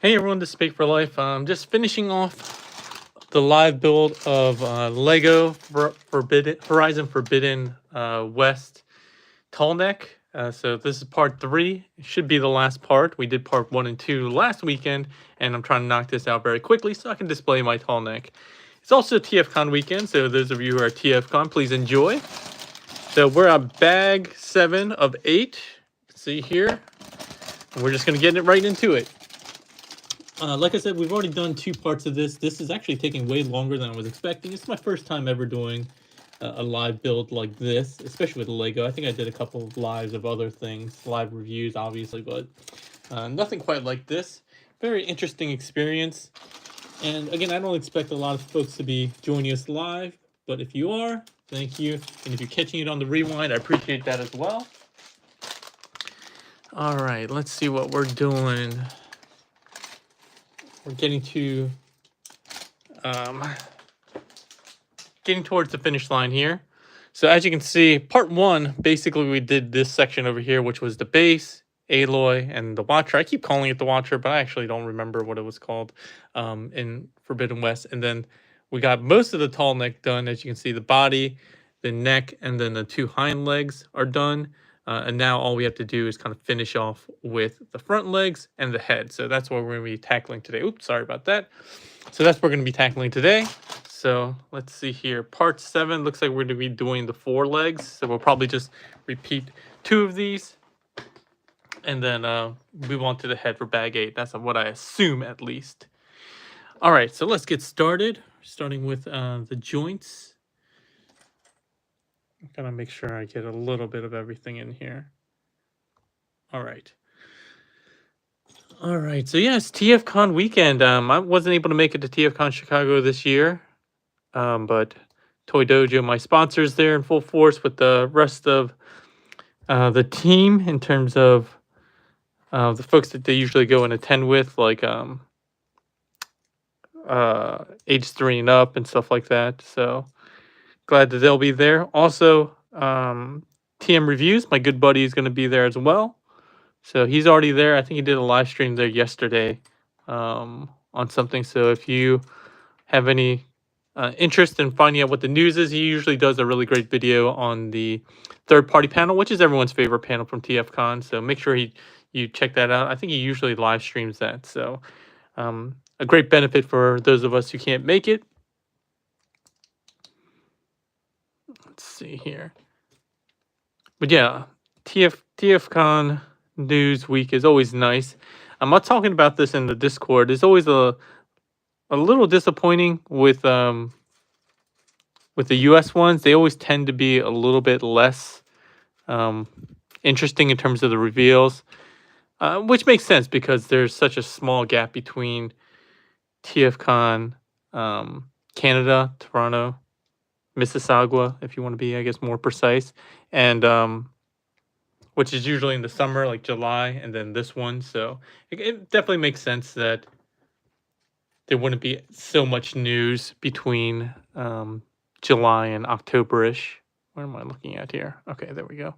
Hey everyone, this is Speak for Life. Just finishing off the live build of Lego Forbidden Horizon Forbidden West Tallneck. So this is part 3. It should be the last part. We did part 1 and 2 last weekend, and I'm trying to knock this out very quickly so I can display my Tallneck. It's also TFCon weekend, so those of you who are TFCon, please enjoy. So we're on bag 7 of 8. See here. And we're just going to get right into it. Like I said, we've already done 2 parts of this. This is actually taking way longer than I was expecting. It's my first time ever doing a live build like this, especially with Lego. I think I did a couple of lives of other things, live reviews, obviously, but nothing quite like this. Very interesting experience. And again, I don't expect a lot of folks to be joining us live, but if you are, thank you. And if you're catching it on the rewind, I appreciate that as well. All right, let's see what we're doing. We're getting to getting towards the finish line here. So as you can see, part 1, basically we did this section over here, which was the base, Aloy, and the Watcher. I keep calling it the Watcher, but I actually don't remember what it was called in Forbidden West. And then we got most of the Tallneck done. As you can see, the body, the neck, and then the 2 hind legs are done. And now all we have to do is kind of finish off with the front legs and the head. So that's what we're going to be tackling today. Oops, sorry about that. So that's what we're going to be tackling today. So let's see here. Part 7 looks like we're going to be doing the 4 legs. So we'll probably just repeat 2 of these and then move on to the head for bag 8. That's what I assume, at least. All right, so let's get started. Starting with the joints. I'm going to make sure I get a little bit of everything in here. All right. All right, so yeah, it's TFCon weekend. I wasn't able to make it to TFCon Chicago this year, but Toy Dojo, my sponsor, is there in full force with the rest of the team in terms of the folks that they usually go and attend with, like age 3 and up and stuff like that. So glad that they'll be there. Also, TM Reviews, my good buddy, is going to be there as well. So he's already there. I think he did a live stream there yesterday on something. So if you have any interest in finding out what the news is, he usually does a really great video on the third-party panel, which is everyone's favorite panel from TFCon. So make sure you check that out. I think he usually live streams that. So a great benefit for those of us who can't make it. Let's see here. But yeah, TFCon news week is always nice. I'm not talking about this in the Discord. It's always a little disappointing with the US ones. They always tend to be a little bit less interesting in terms of the reveals, which makes sense because there's such a small gap between TFCon Canada, Toronto, Mississauga, if you want to be, I guess, more precise, and which is usually in the summer, like July, and then this one. So it definitely makes sense that there wouldn't be so much news between July and October-ish. What am I looking at here? Okay, there we go.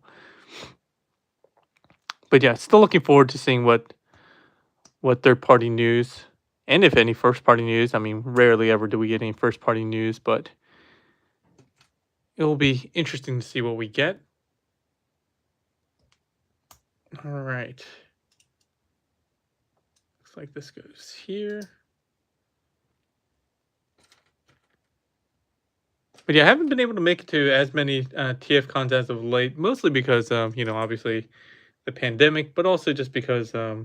But yeah, still looking forward to seeing what third-party news, and if any first-party news. I mean, rarely ever do we get any first-party news, but it will be interesting to see what we get. All right. Looks like this goes here. But yeah, I haven't been able to make it to as many TFCons as of late, mostly because, obviously the pandemic, but also just because I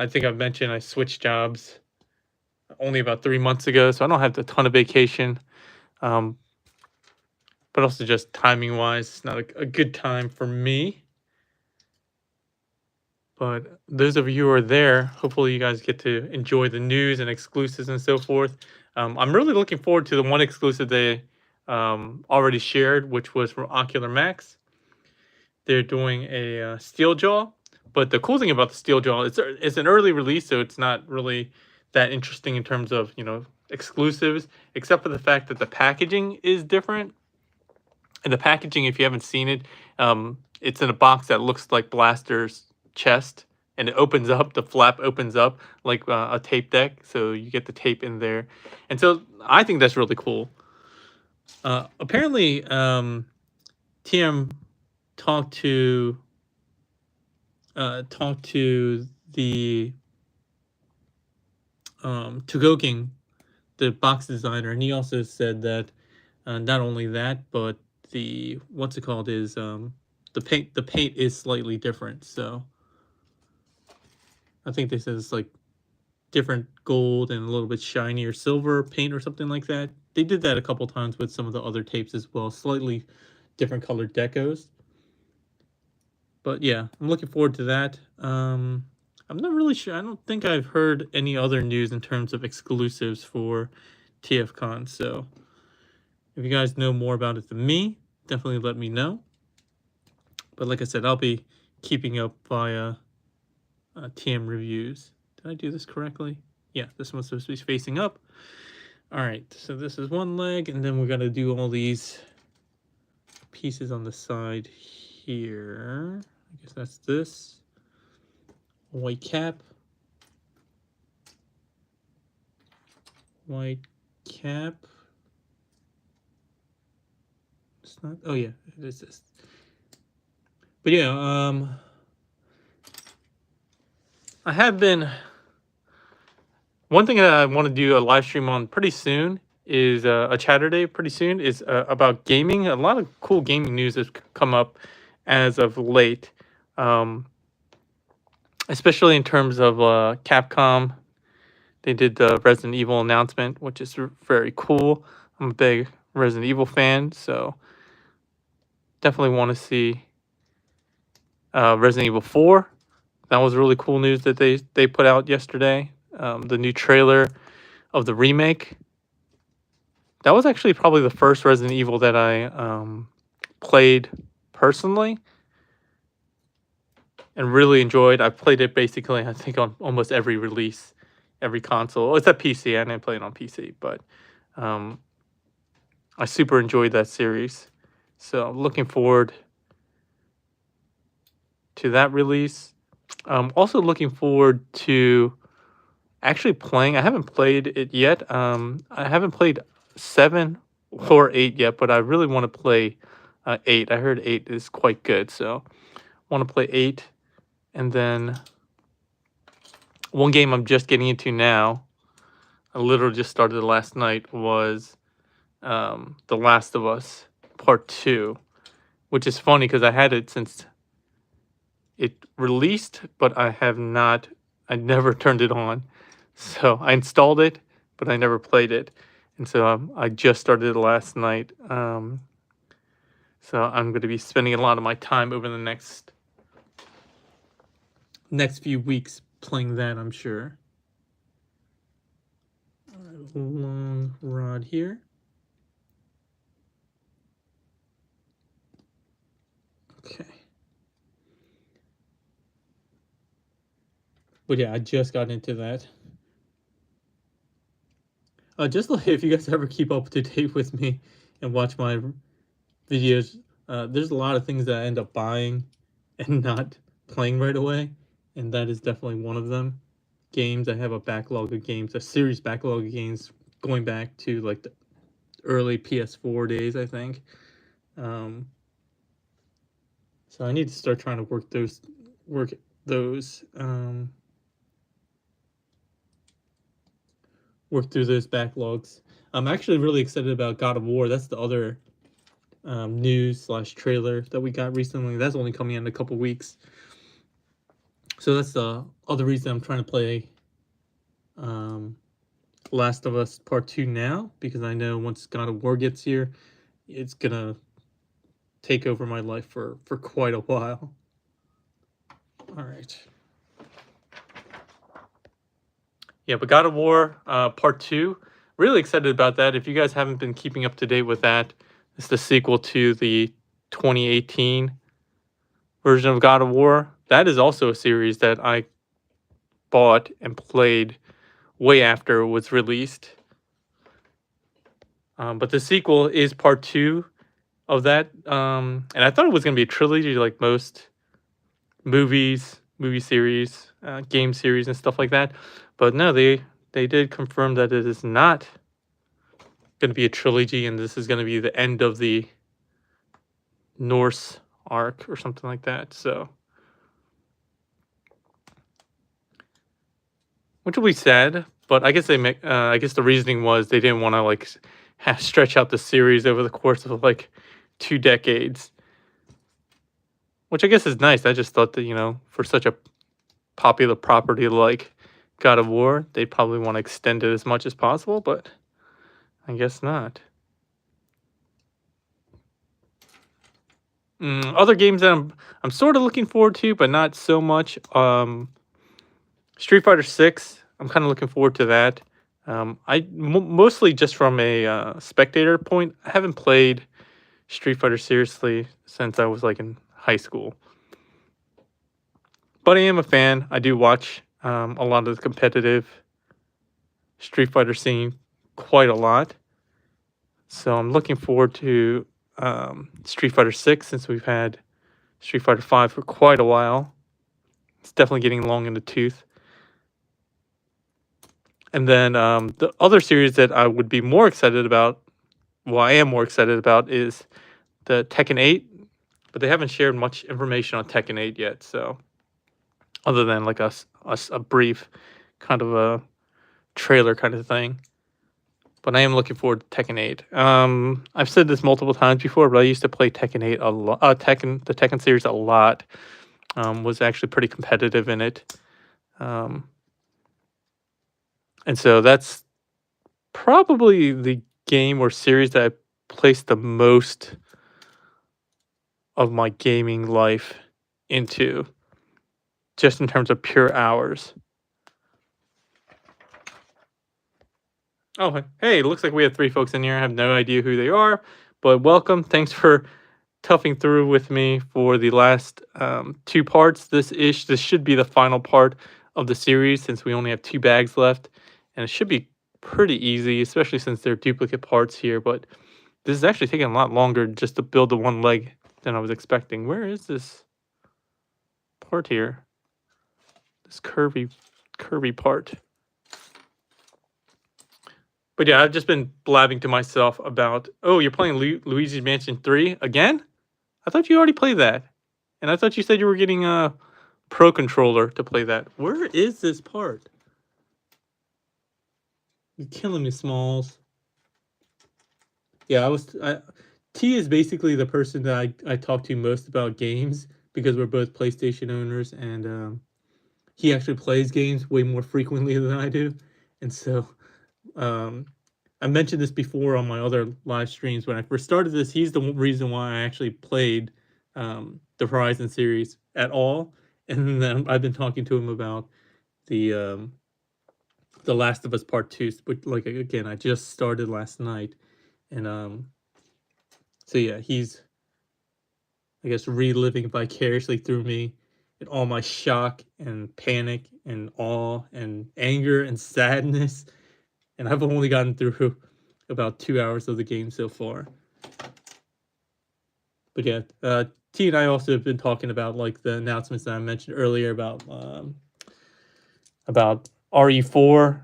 think I've mentioned I switched jobs only about 3 months ago, so I don't have a ton of vacation. But also just timing-wise, it's not a good time for me. But those of you who are there, hopefully you guys get to enjoy the news and exclusives and so forth. I'm really looking forward to the one exclusive they already shared, which was from Ocular Max. They're doing a Steel Jaw, but the cool thing about the Steel Jaw, it's an early release, so it's not really that interesting in terms of exclusives, except for the fact that the packaging is different. And the packaging, if you haven't seen it, it's in a box that looks like Blaster's chest, and it opens up. The flap opens up like a tape deck, so you get the tape in there, and so I think that's really cool. Apparently, TM talked to the Togoking, the box designer, and he also said that not only that, but the what's it called is the paint is slightly different. So I think they said it's like different gold and a little bit shinier silver paint or something like that. They did that a couple times with some of the other tapes as well, slightly different colored decos. But yeah, I'm looking forward to that. I'm not really sure. I don't think I've heard any other news in terms of exclusives for TFCon. So if you guys know more about it than me, definitely let me know. But like I said, I'll be keeping up via TM reviews. Did I do this correctly? Yeah, this one's supposed to be facing up. All right, so this is one leg, and then we're gonna do all these pieces on the side here. I guess that's this. White cap. White cap. It's not, oh yeah, it is this. But yeah, I have been, one thing that I want to do a live stream on pretty soon is a chatter day pretty soon is about gaming. A lot of cool gaming news has come up as of late, especially in terms of Capcom. They did the Resident Evil announcement, which is very cool. I'm a big Resident Evil fan, so definitely want to see Resident Evil 4. That was really cool news that they put out yesterday. The new trailer of the remake. That was actually probably the first Resident Evil that I played personally and really enjoyed. I played it basically, I think, on almost every release, every console. It's a PC. I didn't play it on PC, but I super enjoyed that series. So looking forward to that release. Also looking forward to actually playing. I haven't played it yet. I haven't played 7 or 8 yet, but I really want to play 8. I heard 8 is quite good, so want to play 8. And then one game I'm just getting into now, I literally just started last night, was The Last of Us Part 2, which is funny because I had it since it released, but I never turned it on. So I installed it, but I never played it. And so I just started it last night. So I'm going to be spending a lot of my time over the next few weeks playing that, I'm sure. Long rod here. Okay. But yeah, I just got into that. Just like if you guys ever keep up to date with me and watch my videos, there's a lot of things that I end up buying and not playing right away, and that is definitely one of them. Games, I have a backlog of games, a serious backlog of games going back to like the early PS4 days, I think. So I need to start trying to work those work through those backlogs. I'm actually really excited about God of War. That's the other news/trailer that we got recently. That's only coming in a couple weeks. So that's the other reason I'm trying to play Last of Us Part 2 now, because I know once God of War gets here, it's gonna take over my life for quite a while. All right. Yeah, but God of War Part 2, really excited about that. If you guys haven't been keeping up to date with that, it's the sequel to the 2018 version of God of War. That is also a series that I bought and played way after it was released. But the sequel is Part 2 of that. And I thought it was going to be a trilogy like most movies movie series, game series, and stuff like that. But no, they did confirm that it is not going to be a trilogy, and this is going to be the end of the Norse arc or something like that. So, which will be sad. But I guess they make. I guess the reasoning was they didn't want to like stretch out the series over the course of like 2 decades, which I guess is nice. I just thought that for such a popular property like God of War, they probably want to extend it as much as possible, but I guess not. Other games that I'm sort of looking forward to, but not so much. Street Fighter 6. I'm kind of looking forward to that. Mostly just from a spectator point. I haven't played Street Fighter seriously since I was like in high school, but I am a fan. I do watch a lot of the competitive Street Fighter scene quite a lot. So I'm looking forward to Street Fighter 6 since we've had Street Fighter 5 for quite a while. It's definitely getting long in the tooth. And then the other series that I would be more excited about, well, I am more excited about, is the Tekken 8. But they haven't shared much information on Tekken 8 yet. So other than like a brief kind of a trailer kind of thing. But I am looking forward to Tekken 8. I've said this multiple times before, but I used to play Tekken 8 a lot. The Tekken series a lot. Was actually pretty competitive in it. And so that's probably the game or series that I placed the most of my gaming life into, just in terms of pure hours. Oh, hey, it looks like we have 3 folks in here. I have no idea who they are, but welcome. Thanks for toughing through with me for the last 2 parts. This should be the final part of the series since we only have 2 bags left, and it should be pretty easy, especially since they're duplicate parts here. But this is actually taking a lot longer just to build the one leg than I was expecting. Where is this part here? This curvy part. But yeah, I've just been blabbing to myself about, oh, you're playing Luigi's Mansion 3 again? I thought you already played that. And I thought you said you were getting a Pro Controller to play that. Where is this part? You're killing me, Smalls. Yeah, T is basically the person that I talk to most about games because we're both PlayStation owners, and he actually plays games way more frequently than I do. And so I mentioned this before on my other live streams. When I first started this, he's the reason why I actually played the Horizon series at all. And then I've been talking to him about the Last of Us Part 2, but like again, I just started last night, and so yeah, he's, I guess, reliving vicariously through me and all my shock and panic and awe and anger and sadness. And I've only gotten through about 2 hours of the game so far. But yeah, T and I also have been talking about like the announcements that I mentioned earlier about RE4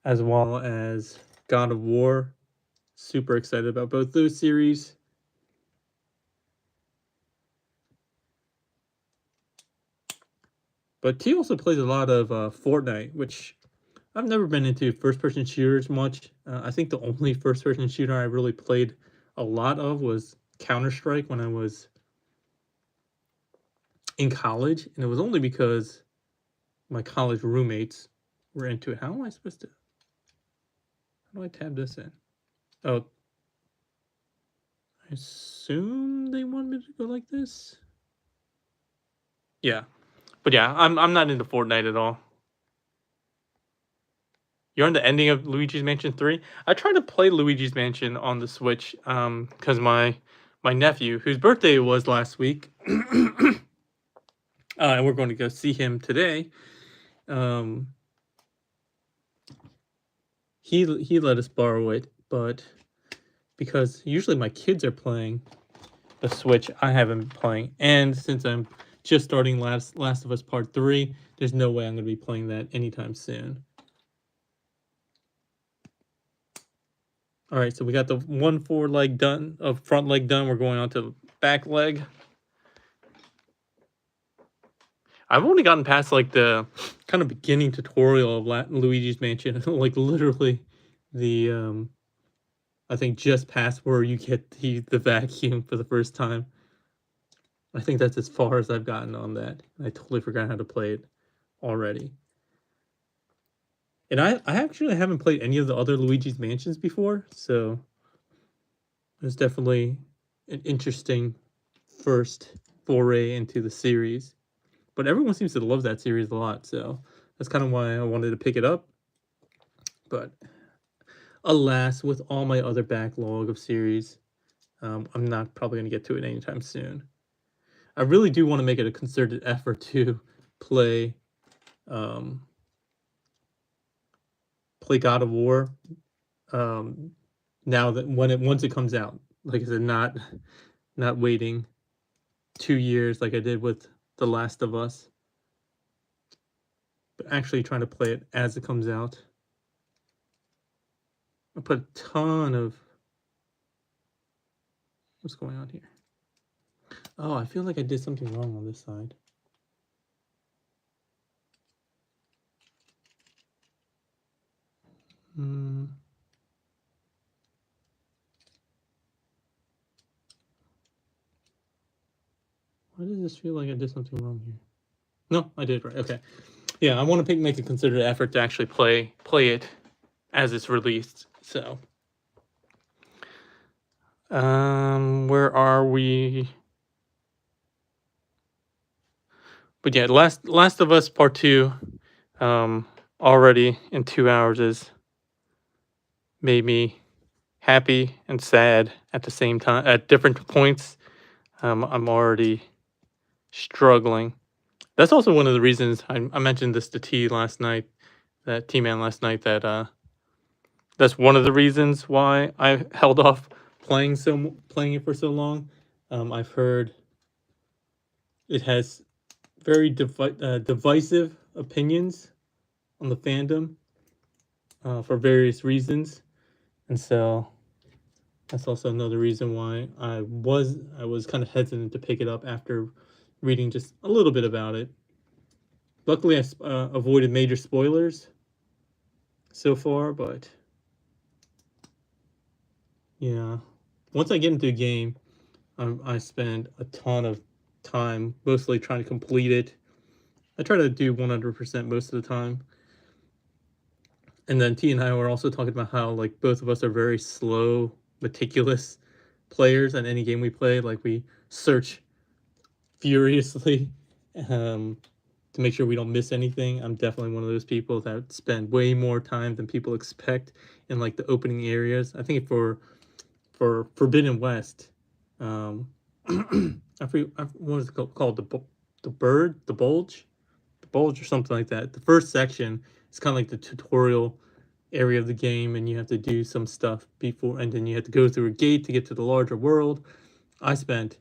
as well as God of War. Super excited about both those series. But T also plays a lot of Fortnite, which I've never been into first-person shooters much. I think the only first-person shooter I really played a lot of was Counter-Strike when I was in college, and it was only because my college roommates were into it. How am I supposed to? How do I tab this in? Oh, I assume they want me to go like this. Yeah, but yeah, I'm not into Fortnite at all. You're on the ending of Luigi's Mansion 3. I tried to play Luigi's Mansion on the Switch because my nephew, whose birthday was last week, and we're going to go see him today. He let us borrow it, but because usually my kids are playing the Switch, I haven't been playing. And since I'm just starting Last of Us Part 3. There's no way I'm going to be playing that anytime soon. All right, so we got the one forward leg done, front leg done. We're going on to back leg. I've only gotten past like the kind of beginning tutorial of Luigi's Mansion, like literally the I think just past where you get the vacuum for the first time. I think that's as far as I've gotten on that. I totally forgot how to play it already. And I actually haven't played any of the other Luigi's Mansions before, so it's definitely an interesting first foray into the series. But everyone seems to love that series a lot, so that's kind of why I wanted to pick it up. But alas, with all my other backlog of series, I'm not probably going to get to it anytime soon. I really do want to make it a concerted effort to play play God of War now that once it comes out. Like I said, not waiting 2 years like I did with The Last of Us, but actually trying to play it as it comes out. I put a ton of... What's going on here? Oh, I feel like I did something wrong on this side. Why does this feel like I did something wrong here? No, I did right. Okay. Yeah, I want to make a concerted effort to actually play it as it's released. So, where are we? But yeah, Last of Us Part 2, already in 2 hours is made me happy and sad at the same time. At different points, I'm already struggling. That's also one of the reasons I mentioned this to T man last night. That that's one of the reasons why I held off playing it for so long. I've heard it has very divisive opinions on the fandom for various reasons, and so that's also another reason why I was kind of hesitant to pick it up after reading just a little bit about it. Luckily, I avoided major spoilers so far, but yeah, once I get into a game, I spend a ton of time mostly trying to complete it. I try to do 100% most of the time. And then T and I were also talking about how like both of us are very slow, meticulous players on any game we play. Like we search furiously to make sure we don't miss anything. I'm definitely one of those people that spend way more time than people expect in like the opening areas. I think for Forbidden West, I forget what was it called, the bulge, or something like that. The first section is kind of like the tutorial area of the game, and you have to do some stuff before, and then you have to go through a gate to get to the larger world. I spent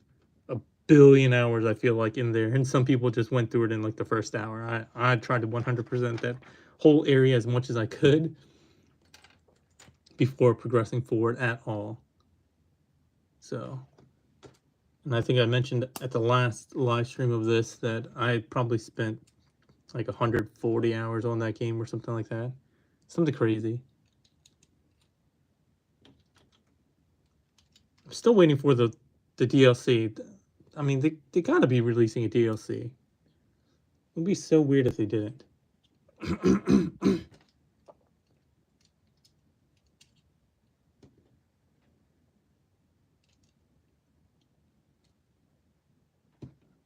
a billion hours, I feel like, in there, and some people just went through it in like the first hour. I tried to 100% that whole area as much as I could before progressing forward at all. So, and I think I mentioned at the last live stream of this that I probably spent like 140 hours on that game or something like that. Something crazy. I'm still waiting for the DLC. I mean, they gotta be releasing a DLC. It would be so weird if they didn't.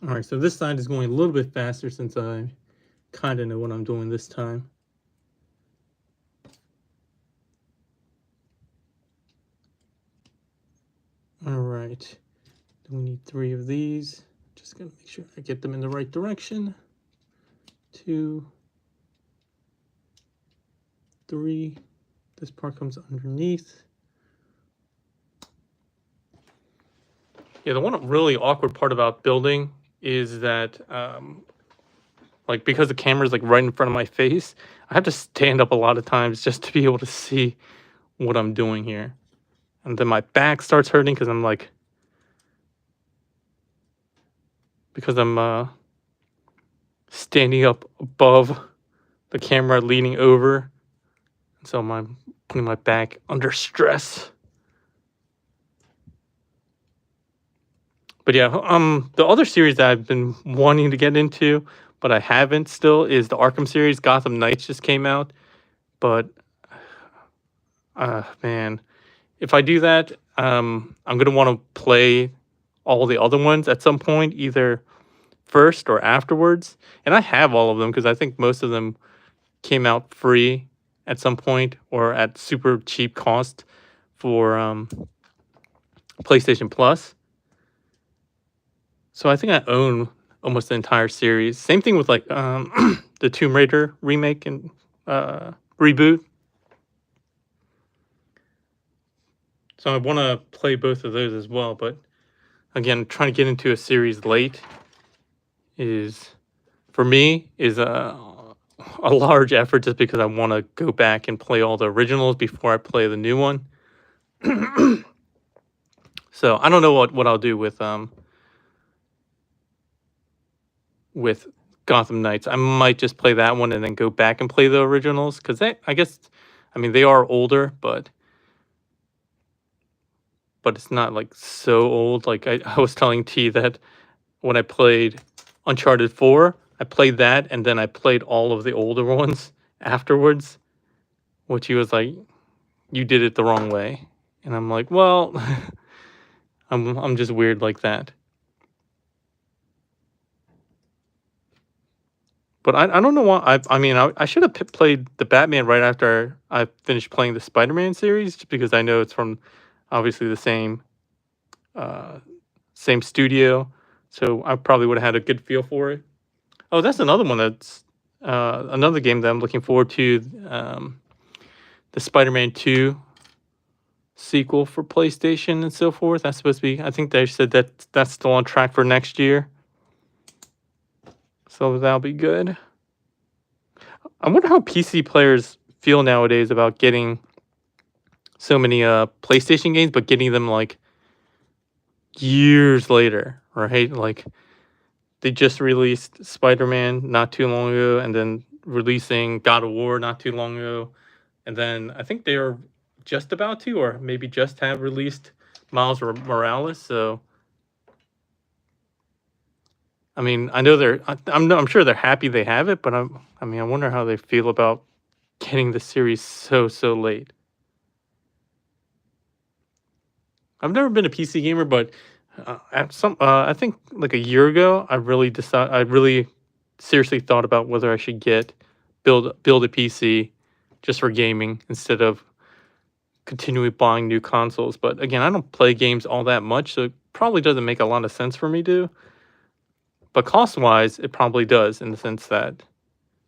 All right, so this side is going a little bit faster since I kind of know what I'm doing this time. All right, we need 3 of these. Just gonna make sure I get them in the right direction. 2, 3. This part comes underneath. Yeah, the one really awkward part about building is that like because the camera's like right in front of my face, I have to stand up a lot of times just to be able to see what I'm doing here. And then my back starts hurting because I'm like standing up above the camera, leaning over. So I'm putting my back under stress. But yeah, the other series that I've been wanting to get into, but I haven't still, is the Arkham series. Gotham Knights just came out, but man, if I do that, I'm gonna want to play all the other ones at some point, either first or afterwards. And I have all of them because I think most of them came out free at some point or at super cheap cost for PlayStation Plus. So I think I own almost the entire series. Same thing with like the Tomb Raider remake and reboot. So I want to play both of those as well. But again, trying to get into a series late is, for me, is a large effort just because I want to go back and play all the originals before I play the new one. So I don't know what I'll do with Gotham Knights. I might just play that one and then go back and play the originals because I guess, I mean, they are older, but it's not like so old. Like I was telling T that when I played Uncharted 4, I played that and then I played all of the older ones afterwards, which he was like, "You did it the wrong way," and I'm like, "Well, I'm just weird like that." But I don't know why. I mean, I should have played the Batman right after I finished playing the Spider-Man series, just because I know it's from obviously the same studio, so I probably would have had a good feel for it. Oh, that's another one that's another game that I'm looking forward to. The Spider-Man 2 sequel for PlayStation and so forth. That's supposed to be. I think they said that that's still on track for next year, so that'll be good. I wonder how PC players feel nowadays about getting so many PlayStation games, but getting them like years later, right? Like they just released Spider-Man not too long ago, and then releasing God of War not too long ago, and then I think they're just about to, or maybe just have released Miles Morales. So, I mean, I know I'm sure they're happy they have it, but I mean, I wonder how they feel about getting the series so late. I've never been a PC gamer, but I think like a year ago, I really seriously thought about whether I should build a PC just for gaming instead of continually buying new consoles. But again, I don't play games all that much, so it probably doesn't make a lot of sense for me to. But cost-wise, it probably does, in the sense that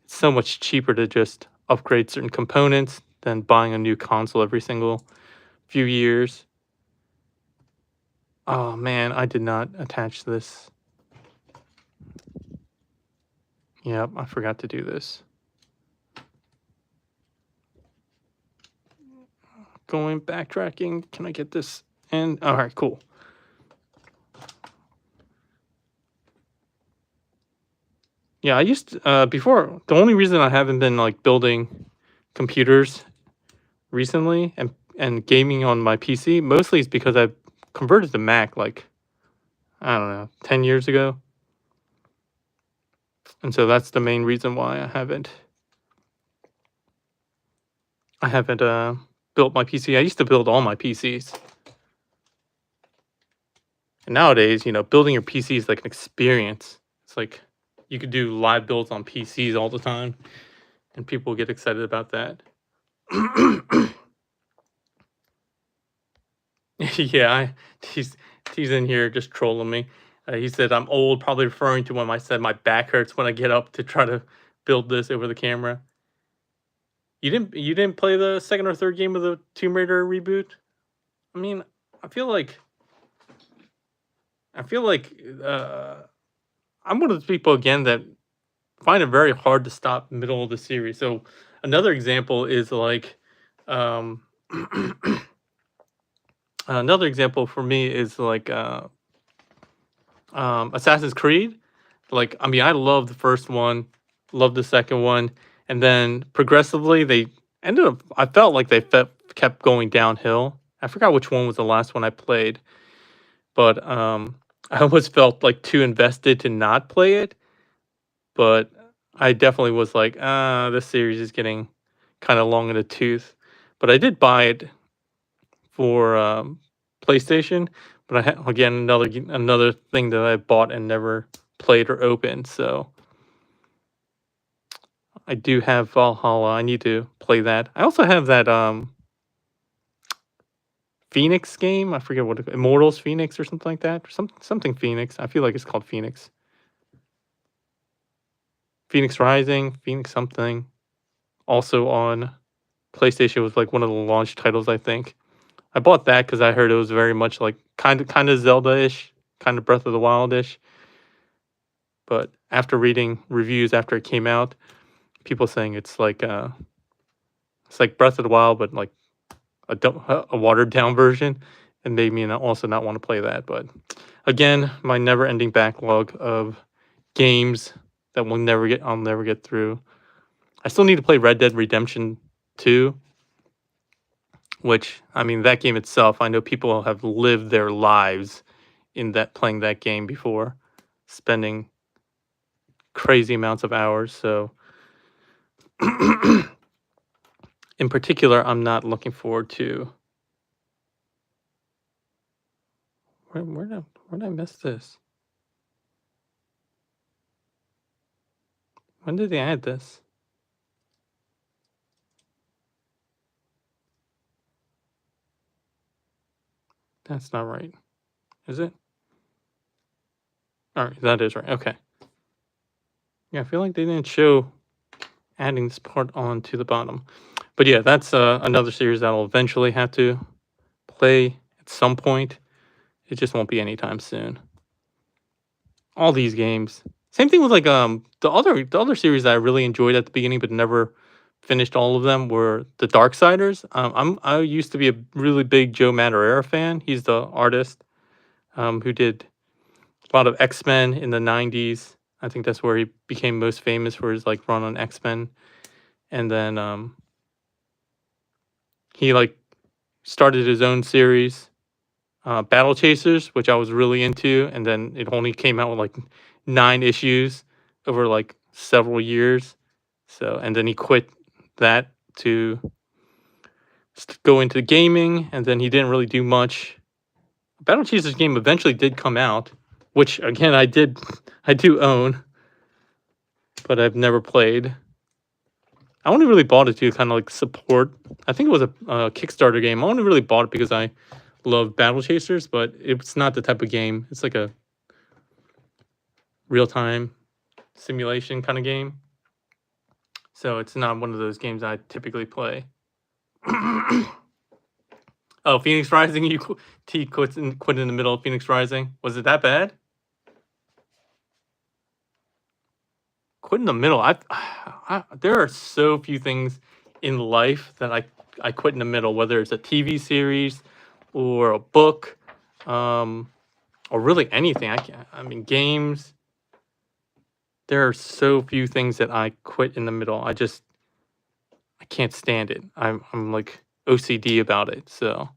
it's so much cheaper to just upgrade certain components than buying a new console every single few years. Oh man, I did not attach this. Yep, I forgot to do this. Backtracking. Can I get this in? All right, cool. Yeah, I used before. The only reason I haven't been like building computers recently and gaming on my PC mostly is because I converted to Mac like, I don't know, 10 years ago. And so that's the main reason why I haven't built my PC. I used to build all my PCs. And nowadays, building your PC is like an experience. It's like you could do live builds on PCs all the time, and people get excited about that. Yeah, he's in here just trolling me. He said I'm old, probably referring to when I said my back hurts when I get up to try to build this over the camera. You didn't play the second or third game of the Tomb Raider reboot? I mean, I feel like I'm one of those people again that find it very hard to stop middle of the series. So another example is like, um, another example for me is like Assassin's Creed. Like, I mean, I love the first one, love the second one, and then progressively they ended up. I felt like they kept going downhill. I forgot which one was the last one I played, but I almost felt like too invested to not play it. But I definitely was like, this series is getting kind of long in the tooth. But I did buy it for PlayStation. But I again another thing that I bought and never played or opened. So I do have Valhalla. I need to play that. I also have that Phoenix game. I forget what Immortals Phoenix or something like that. Or something Phoenix. I feel like it's called Phoenix. Phoenix Rising, Phoenix something. Also on PlayStation was like one of the launch titles, I think. I bought that because I heard it was very much like kind of Zelda-ish, kind of Breath of the Wild-ish. But after reading reviews after it came out, people saying it's like Breath of the Wild, but like a watered down version, and made me also not want to play that. But again, my never ending backlog of games that I'll never get through. I still need to play Red Dead Redemption 2, which I mean that game itself, I know people have lived their lives in that playing that game before, spending crazy amounts of hours. So in particular, I'm not looking forward to where did I miss this? When did they add this? That's not right. Is it? All right, that is right. Okay. Yeah, I feel like they didn't show adding this part on to the bottom. But yeah, that's another series that I'll eventually have to play at some point. It just won't be anytime soon. All these games. Same thing with like the other series that I really enjoyed at the beginning but never finished all of them were the Darksiders. I used to be a really big Joe Madureira fan. He's the artist who did a lot of X-Men in the 90s. I think that's where he became most famous for his like run on X-Men. And then he like started his own series, Battle Chasers, which I was really into, and then it only came out with like 9 issues over like several years. So, and then he quit that to go into gaming, and then he didn't really do much. Battle Chasers game eventually did come out, which again I do own, but I've never played. I only really bought it to kind of like support. I think it was a Kickstarter game. I only really bought it because I love Battle Chasers, but it's not the type of game. It's like a real time simulation kind of game. So it's not one of those games I typically play. Oh, Phoenix Rising, T quit in the middle of Phoenix Rising. Was it that bad? Quit in the middle. There are so few things in life that I quit in the middle, whether it's a TV series or a book, or really anything. I mean, games. There are so few things that I quit in the middle. I can't stand it. I'm like OCD about it. So,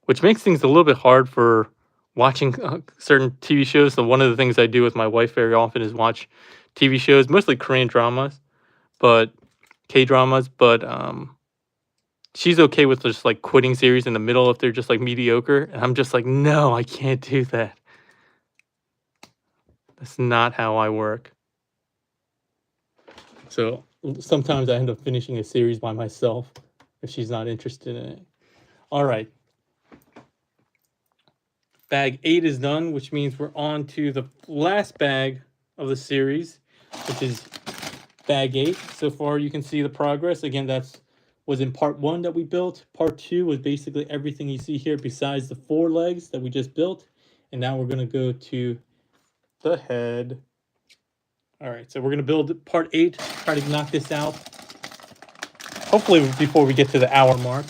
which makes things a little bit hard for watching certain TV shows. So one of the things I do with my wife very often is watch TV shows, mostly Korean dramas, but K dramas. But she's okay with just like quitting series in the middle if they're just like mediocre, and I'm just like, no, I can't do that. That's not how I work. So sometimes I end up finishing a series by myself if she's not interested in it. All right. Bag 8 is done, which means we're on to the last bag of the series, which is bag 8. So far, you can see the progress. Again, was in part 1 that we built. Part 2 was basically everything you see here besides the 4 legs that we just built. And now we're going to go to the head. All right, so we're going to build part 8, try to knock this out. Hopefully before we get to the hour mark.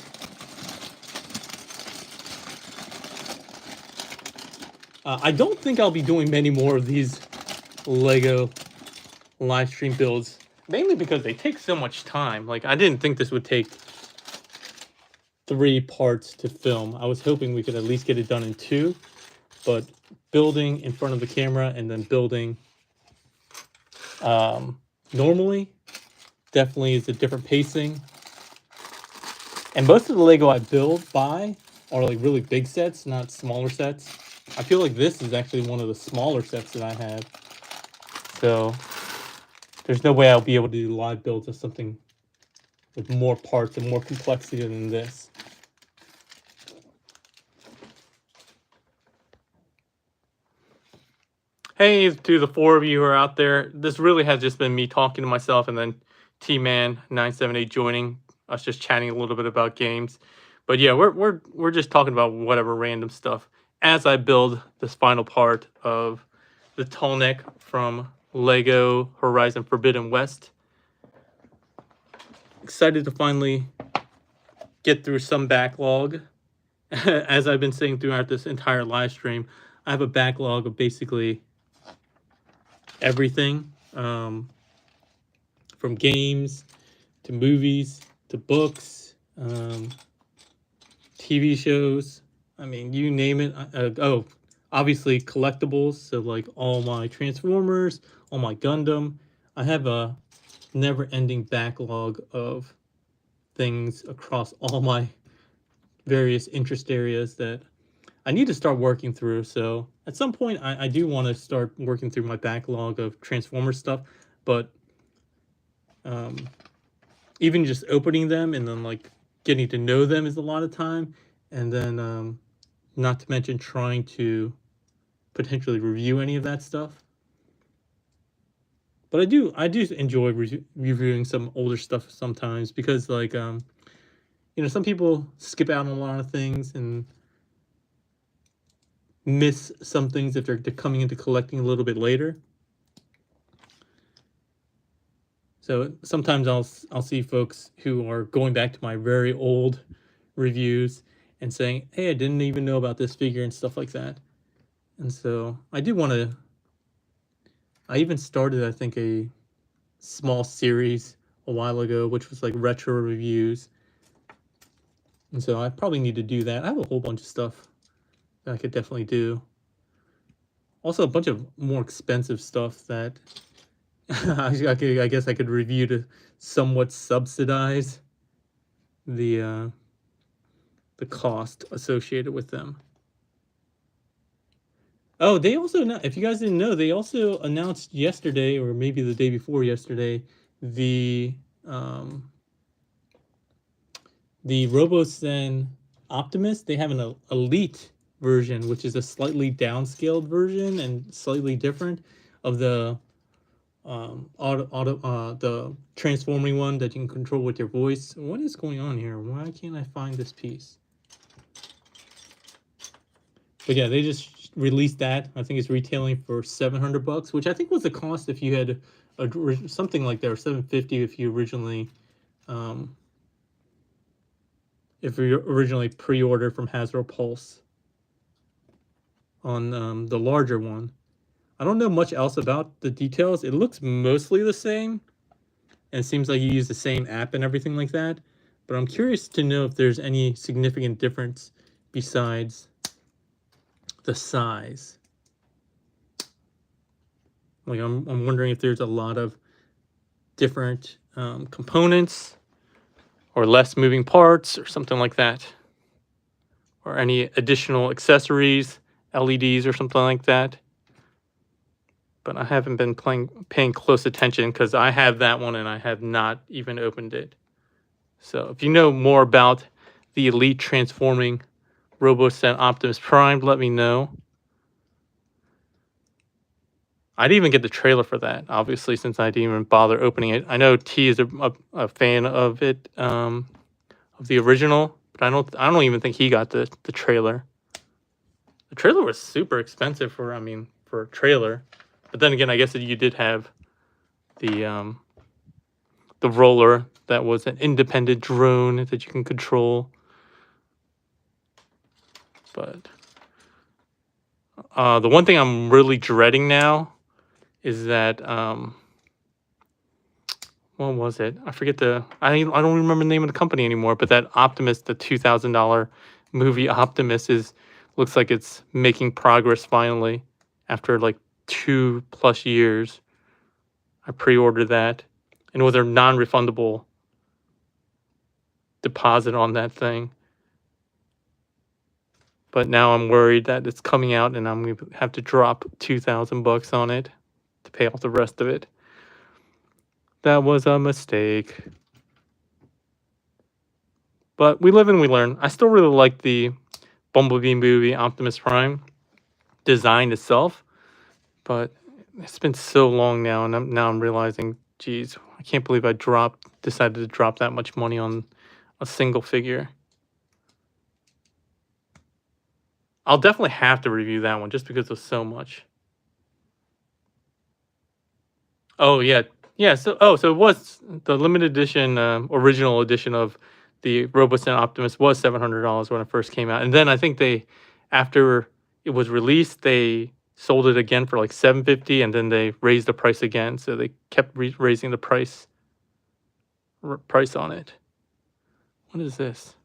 I don't think I'll be doing many more of these Lego live stream builds, mainly because they take so much time. Like, I didn't think this would take 3 parts to film. I was hoping we could at least get it done in 2, but building in front of the camera and then building normally definitely is a different pacing. And most of the Lego I buy are like really big sets, not smaller sets. I feel like this is actually one of the smaller sets that I have. So there's no way I'll be able to do live builds of something with more parts and more complexity than this. Hey, to the 4 of you who are out there, this really has just been me talking to myself and then T-Man978 joining us, just chatting a little bit about games. But yeah, we're just talking about whatever random stuff as I build this final part of the Tallneck from Lego Horizon Forbidden West. Excited to finally get through some backlog. As I've been saying throughout this entire live stream, I have a backlog of basically everything, from games to movies to books, TV shows. I mean, you name it. Oh, obviously collectibles. So like all my Transformers, all my Gundam. I have a never-ending backlog of things across all my various interest areas that I need to start working through. So at some point, I do want to start working through my backlog of Transformers stuff, but even just opening them and then like getting to know them is a lot of time, and then not to mention trying to potentially review any of that stuff. But I do enjoy reviewing some older stuff sometimes, because like you know, some people skip out on a lot of things and miss some things if they're coming into collecting a little bit later. So sometimes I'll see folks who are going back to my very old reviews and saying, "Hey, I didn't even know about this figure," and stuff like that. And so I do want to. I even started, I think, a small series a while ago, which was like retro reviews. And so I probably need to do that. I have a whole bunch of stuff that I could definitely do. Also, a bunch of more expensive stuff that I guess I could review to somewhat subsidize the cost associated with them. Oh, they also, if you guys didn't know, they also announced yesterday, or maybe the day before yesterday, the RoboSen Optimus. They have an elite version, which is a slightly downscaled version and slightly different of the the transforming one that you can control with your voice. What is going on here? Why can't I find this piece? But yeah, they just released that. I think it's retailing for $700, which I think was the cost if you had something like that, or $750 if you originally pre-ordered from Hasbro Pulse on the larger one. I don't know much else about the details. It looks mostly the same, and it seems like you use the same app and everything like that. But I'm curious to know if there's any significant difference besides the size. Like I'm wondering if there's a lot of different components, or less moving parts, or something like that, or any additional accessories, LEDs, or something like that. But I haven't been paying close attention, because I have that one and I have not even opened it. So if you know more about the Elite Transforming RoboSen Optimus Prime, let me know. I didn't even get the trailer for that, obviously, since I didn't even bother opening it. I know T is a fan of it, of the original, but I don't even think he got the trailer. The trailer was super expensive for a trailer. But then again, I guess that you did have the roller that was an independent drone that you can control. But the one thing I'm really dreading now is that what was it? I forget I don't remember the name of the company anymore. But that Optimus, the $2,000 movie Optimus, looks like it's making progress finally after like 2+ years. I pre-ordered that, and with a non-refundable deposit on that thing. But now I'm worried that it's coming out and I'm going to have to drop $2,000 on it to pay off the rest of it. That was a mistake. But we live and we learn. I still really like the Bumblebee movie Optimus Prime design itself, but it's been so long now, and now I'm realizing, geez, I can't believe I decided to drop that much money on a single figure. I'll definitely have to review that one just because of so much. Oh yeah, yeah. So it was the limited edition, original edition of the Robosen Optimus was $700 when it first came out, and then I think after it was released, they sold it again for like $750, and then they raised the price again. So they kept raising the price on it. What is this?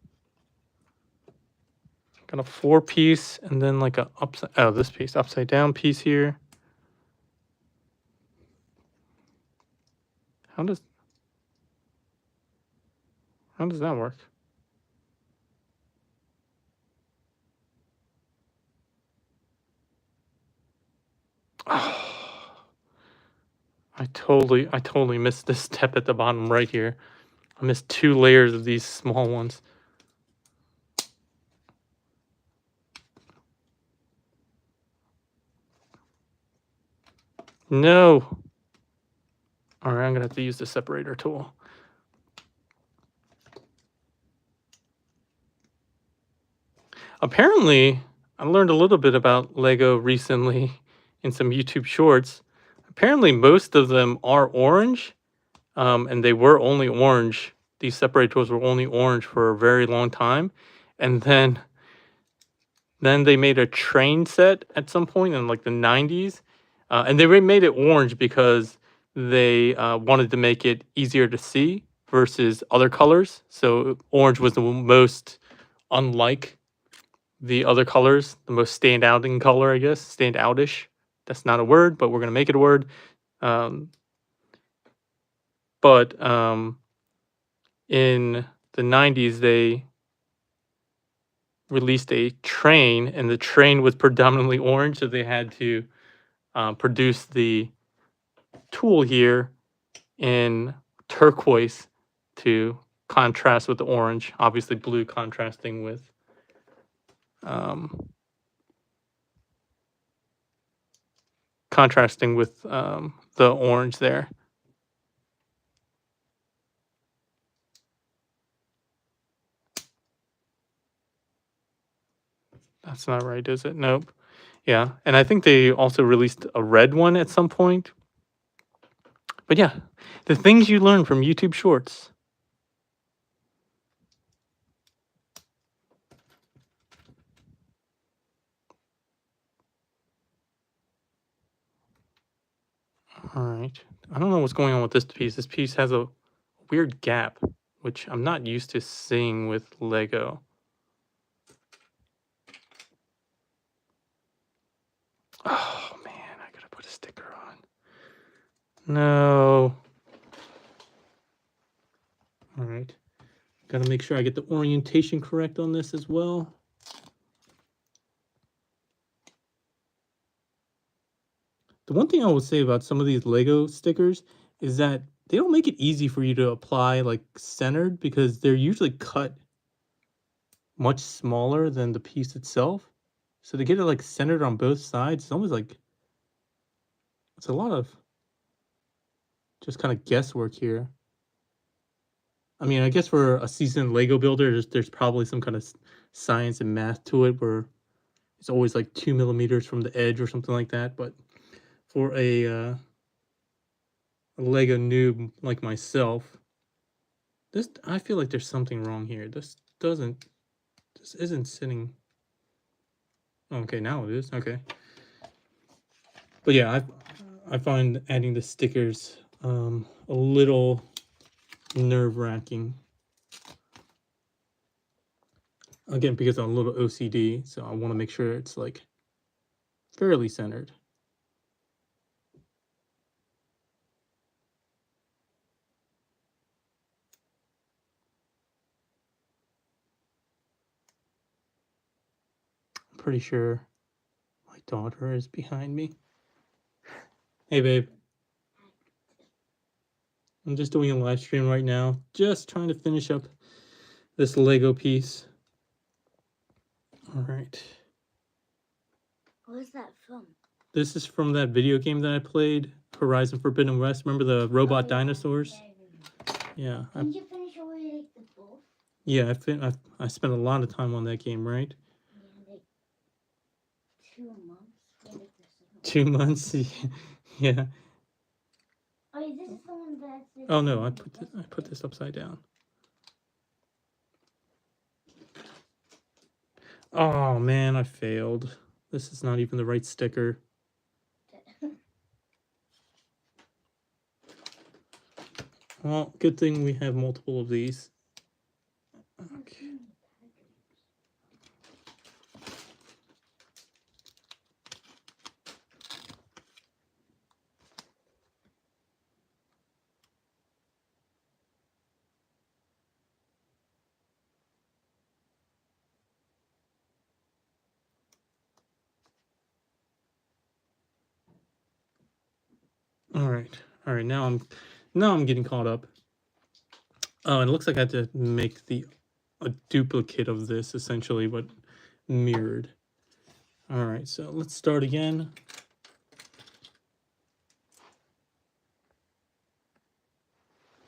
Got a 4-piece and then like a this piece upside down piece here. How does that work? Oh, I totally missed this step at the bottom right here. I missed 2 layers of these small ones. No. All right, I'm gonna have to use the separator tool. Apparently, I learned a little bit about Lego recently in some YouTube shorts. Apparently, most of them are orange, and they were only orange. These separators were only orange for a very long time, and then they made a train set at some point in like the 90s, and they made it orange because they wanted to make it easier to see versus other colors. So orange was the most unlike the other colors, the most standouting color, I guess. Standoutish. That's not a word, but we're gonna make it a word. But in the 90s, they released a train, and the train was predominantly orange, so they had to produce the tool here in turquoise to contrast with the orange. Obviously, blue contrasting with the orange there. That's not right, is it? Nope. Yeah, and I think they also released a red one at some point. But yeah, the things you learn from YouTube Shorts. All right. I don't know what's going on with this piece. This piece has a weird gap, which I'm not used to seeing with Lego. Oh man, I gotta put a sticker on. No. All right. Gotta make sure I get the orientation correct on this as well. The one thing I would say about some of these Lego stickers is that they don't make it easy for you to apply like centered, because they're usually cut much smaller than the piece itself. So to get it like centered on both sides, it's almost like it's a lot of just kind of guesswork here. I mean, I guess for a seasoned Lego builder, there's probably some kind of science and math to it where it's always like 2 millimeters from the edge or something like that. But for a Lego noob like myself. I feel like there's something wrong here. This isn't sitting. Okay, now it is. Okay. But yeah, I find adding the stickers a little nerve-wracking. Again, because I'm a little OCD, so I want to make sure it's like fairly centered. I'm pretty sure my daughter is behind me. Hey, babe. I'm just doing a live stream right now, just trying to finish up this Lego piece. All right. What is that from? This is from that video game that I played, Horizon Forbidden West. Remember the robot dinosaurs? Yeah. Didn't you finish already like the both? Yeah, I spent a lot of time on that game, right? Yeah, like 2 months. 2 months. Yeah. Oh, this is the one that's. Oh no, I put this upside down. Oh man, I failed. This is not even the right sticker. Well, good thing we have multiple of these. Okay. All right. Now I'm getting caught up. Oh, and it looks like I had to make a duplicate of this, essentially, but mirrored. All right, so let's start again.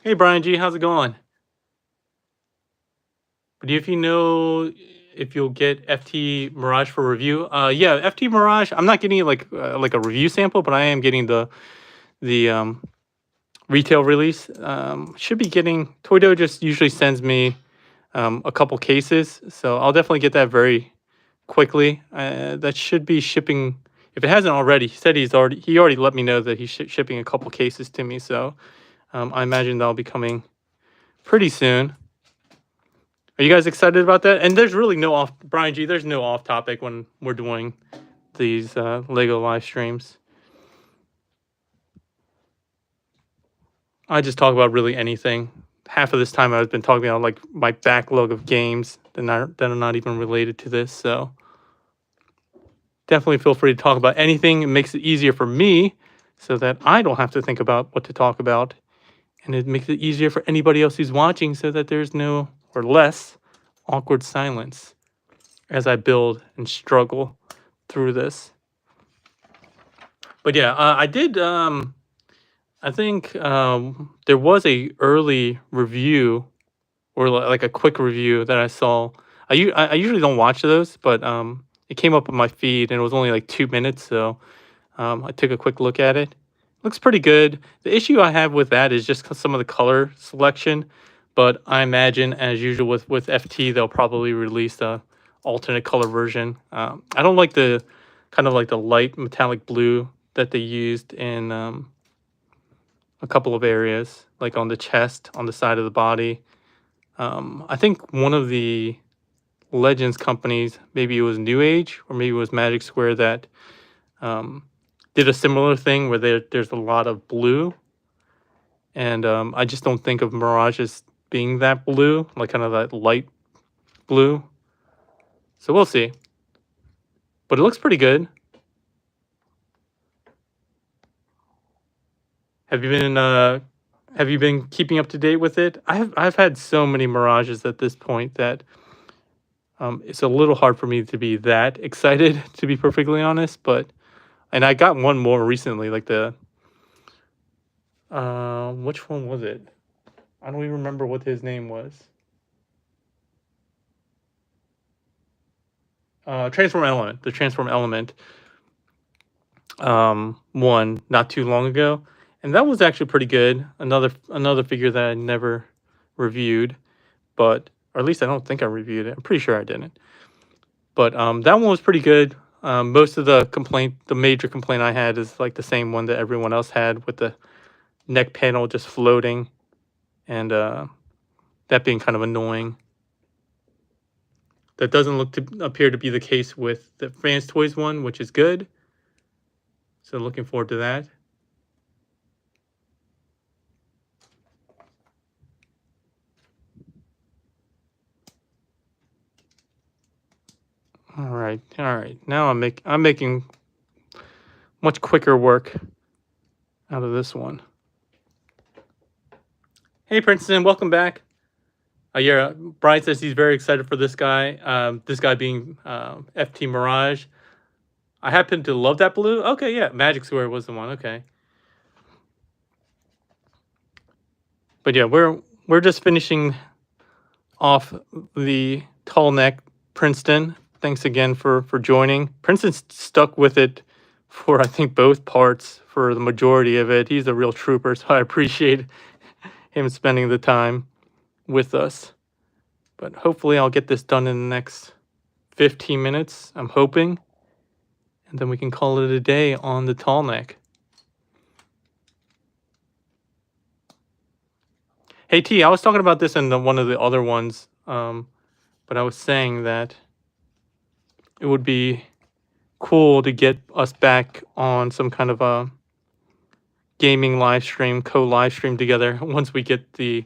Hey, Brian G, how's it going? But if you know if you'll get FT Mirage for review, yeah, FT Mirage. I'm not getting like a review sample, but I am getting the retail release. Should be getting. Toydo just usually sends me a couple cases, so I'll definitely get that very quickly. That should be shipping. If it hasn't already, he said he already let me know that he's shipping a couple cases to me. So I imagine that'll be coming pretty soon. Are you guys excited about that? And there's really no Brian G. There's no off topic when we're doing these Lego live streams. I just talk about really anything. Half of this time I've been talking about like my backlog of games that are not even related to this. So definitely feel free to talk about anything. It makes it easier for me so that I don't have to think about what to talk about. And it makes it easier for anybody else who's watching so that there's no or less awkward silence as I build and struggle through this. But yeah, I did. I think there was a early review or like a quick review that I saw. I usually don't watch those, but it came up on my feed and it was only like 2 minutes, so I took a quick look at it. Looks pretty good. The issue I have with that is just some of the color selection, but I imagine as usual with FT they'll probably release a alternate color version. I don't like the kind of like the light metallic blue that they used in a couple of areas, like on the chest, on the side of the body. I think one of the Legends companies, maybe it was New Age or maybe it was Magic Square, that did a similar thing where there's a lot of blue. And I just don't think of Mirage as being that blue, like kind of that light blue. So we'll see. But it looks pretty good. Have you been keeping up to date with it? I've had so many Mirages at this point that it's a little hard for me to be that excited, to be perfectly honest. And I got one more recently, like the which one was it? I don't even remember what his name was. Transform Element, the Transform Element. one not too long ago, and that was actually pretty good. Another figure that I never reviewed, but or at least I don't think I reviewed it. I'm pretty sure I didn't. But that one was pretty good. Most of the major complaint I had is like the same one that everyone else had, with the neck panel just floating, and that being kind of annoying. That doesn't appear to be the case with the Fans Toys one, which is good. So looking forward to that. All right. Now I'm making much quicker work out of this one. Hey, Princeton, welcome back. Yeah, Brian says he's very excited for this guy. This guy being FT Mirage. I happen to love that blue. Okay, yeah, Magic Square was the one. Okay, but yeah, we're just finishing off the Tallneck Princeton. Thanks again for joining. Princeton's stuck with it for, I think, both parts for the majority of it. He's a real trooper, so I appreciate him spending the time with us. But hopefully I'll get this done in the next 15 minutes, I'm hoping. And then we can call it a day on the Tallneck. Hey, T, I was talking about this in one of the other ones, but I was saying that it would be cool to get us back on some kind of a gaming live stream, co-live stream together once we get the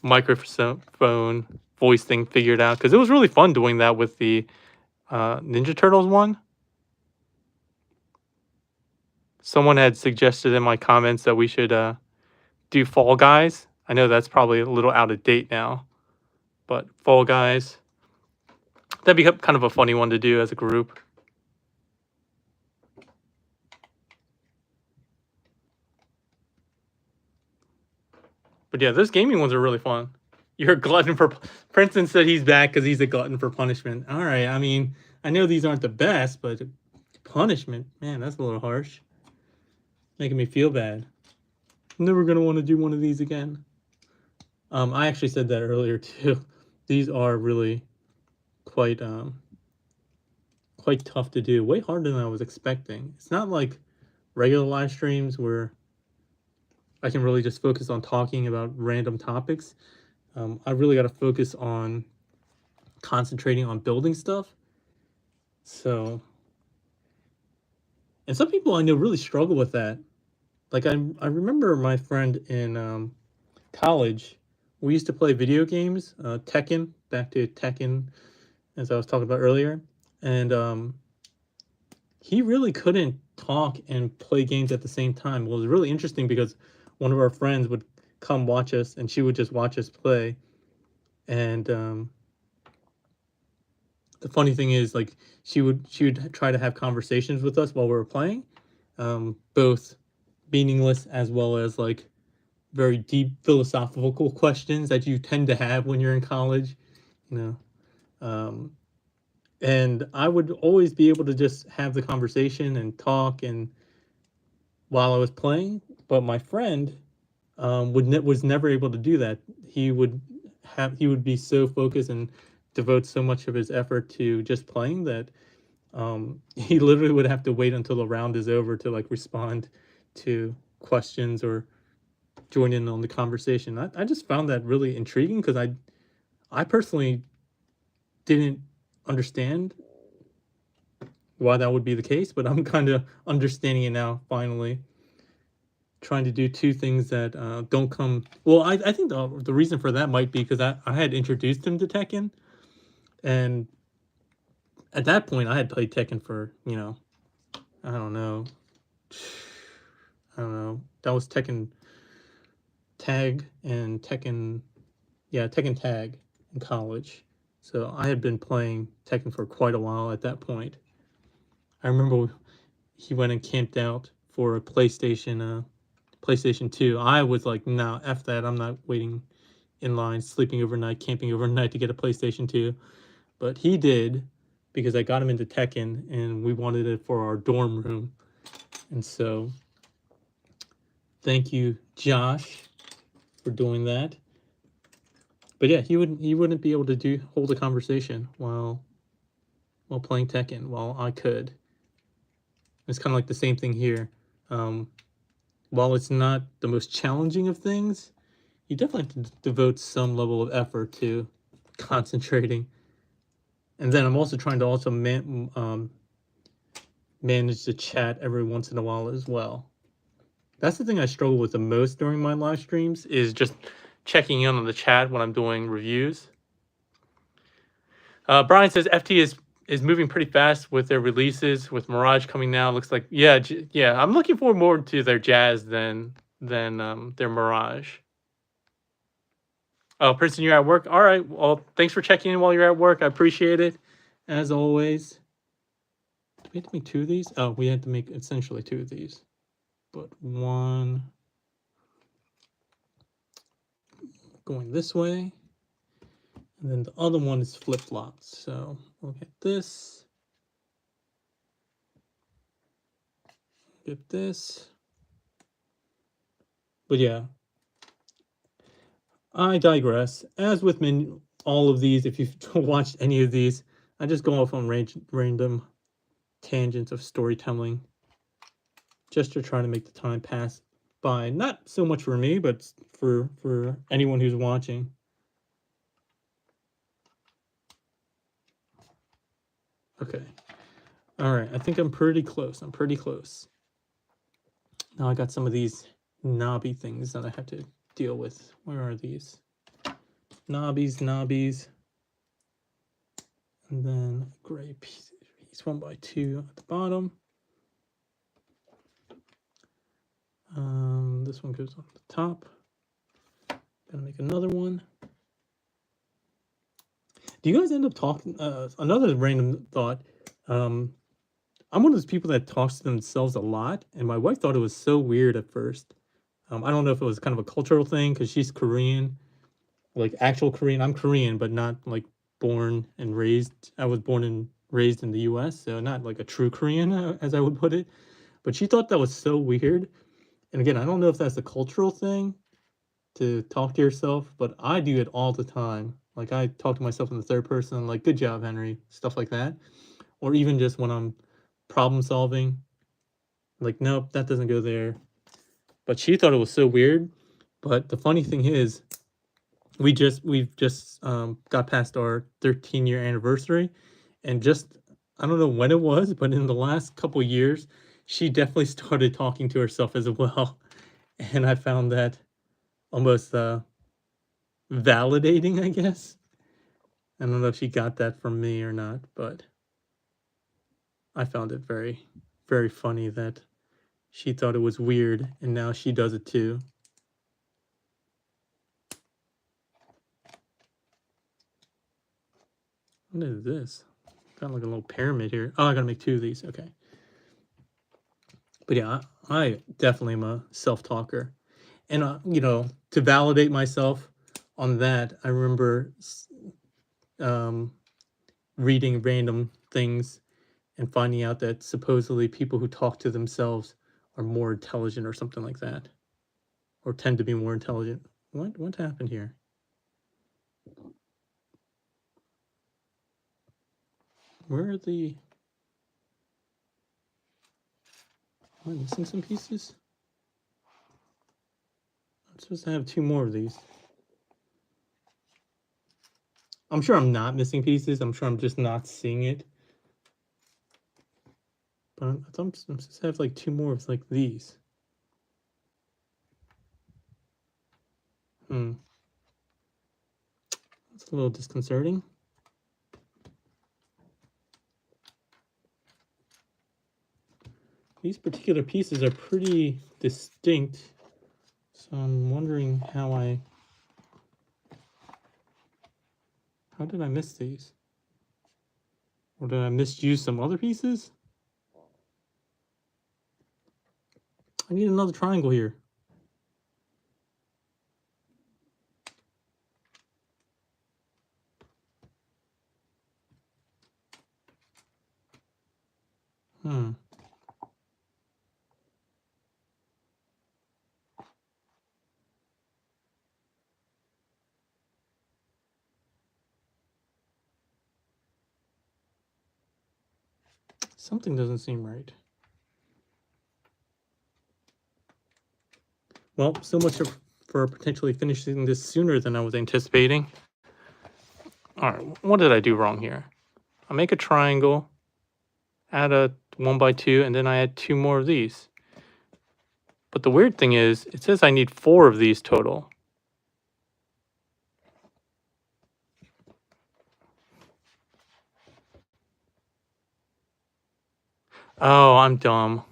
microphone voice thing figured out, because it was really fun doing that with the Ninja Turtles one. Someone had suggested in my comments that we should do Fall Guys. I know that's probably a little out of date now, but Fall Guys, that'd be kind of a funny one to do as a group. But yeah, those gaming ones are really fun. You're a glutton for... Princeton said he's back because he's a glutton for punishment. All right, I mean, I know these aren't the best, but punishment, man, that's a little harsh. Making me feel bad. I'm never going to want to do one of these again. I actually said that earlier too. These are really quite tough to do. Way harder than I was expecting. It's not like regular live streams where I can really just focus on talking about random topics. I really got to focus on concentrating on building stuff. So, and some people I know really struggle with that. Like I remember my friend in college. We used to play video games, Tekken. Back to Tekken, as I was talking about earlier, and he really couldn't talk and play games at the same time. Well, it was really interesting because one of our friends would come watch us, and she would just watch us play. And the funny thing is, like, she would try to have conversations with us while we were playing, both meaningless as well as like very deep philosophical questions that you tend to have when you're in college, you know. And I would always be able to just have the conversation and talk and while I was playing, but my friend was never able to do that. He would be so focused and devote so much of his effort to just playing that he literally would have to wait until the round is over to like respond to questions or join in on the conversation. I just found that really intriguing because I personally didn't understand why that would be the case, but I'm kind of understanding it now, finally. Trying to do two things that don't come... Well, I think the reason for that might be because I had introduced him to Tekken, and at that point, I had played Tekken for, I don't know. That was Tekken Tag and Tekken Tag in college. So I had been playing Tekken for quite a while at that point. I remember he went and camped out for a PlayStation 2. I was like, no, F that. I'm not waiting in line, sleeping overnight, camping overnight to get a PlayStation 2. But he did, because I got him into Tekken, and we wanted it for our dorm room. And so thank you, Josh, for doing that. But yeah, he wouldn't be able to hold a conversation while playing Tekken, while I could. It's kind of like the same thing here. While it's not the most challenging of things, you definitely have to devote some level of effort to concentrating. And then I'm also trying to also manage the chat every once in a while as well. That's the thing I struggle with the most during my live streams, is just checking in on the chat when I'm doing reviews. Brian says FT is moving pretty fast with their releases. With Mirage coming now, looks like yeah. I'm looking forward more to their Jazz than their Mirage. Oh, Princeton, you're at work. All right. Well, thanks for checking in while you're at work. I appreciate it, as always. Do we have to make 2 of these? Oh, we had to make essentially 2 of these, but one going this way, and then the other one is flip-flopped. So we'll get this, get this. But yeah, I digress. As with all of these, if you've watched any of these, I just go off on random tangents of storytelling, just to try to make the time pass by. Not so much for me, but for anyone who's watching. Okay. All right. I think I'm pretty close. Now I got some of these knobby things that I have to deal with. Where are these? Knobbies. And then gray piece 1x2 at the bottom. This one goes on the top. Gonna make another one. Do you guys end up talking? Another random thought. I'm one of those people that talks to themselves a lot, and my wife thought it was so weird at first. I don't know if it was kind of a cultural thing because she's Korean, like actual Korean. I'm Korean, but not like born and raised. I was born and raised in the U.S., so not like a true Korean, as I would put it. But she thought that was so weird. And again, I don't know if that's a cultural thing to talk to yourself, but I do it all the time. Like I talk to myself in the third person, like "Good job, Henry," stuff like that, or even just when I'm problem solving, like nope, that doesn't go there. But she thought it was so weird. But the funny thing is, we've just got past our 13-year anniversary, and just I don't know when it was, but in the last couple years, she definitely started talking to herself as well, and I found that almost validating, I guess. I don't know if she got that from me or not, but I found it very, very funny that she thought it was weird, and now she does it too. What is this? Got like a little pyramid here. Oh, I gotta make 2 of these. Okay. But yeah, I definitely am a self-talker. And, to validate myself on that, I remember reading random things and finding out that supposedly people who talk to themselves are more intelligent or something like that, or tend to be more intelligent. What happened here? Where are the... Am I missing some pieces? I'm supposed to have 2 more of these. I'm sure I'm not missing pieces. I'm sure I'm just not seeing it. But I'm supposed to have like 2 more of like these. That's a little disconcerting. These particular pieces are pretty distinct, so I'm wondering how did I miss these? Or did I misuse some other pieces? I need another triangle here. Something doesn't seem right. Well, so much for potentially finishing this sooner than I was anticipating. All right, what did I do wrong here? I make a triangle, add a 1x2, and then I add 2 more of these. But the weird thing is, it says I need 4 of these total. Oh, I'm dumb.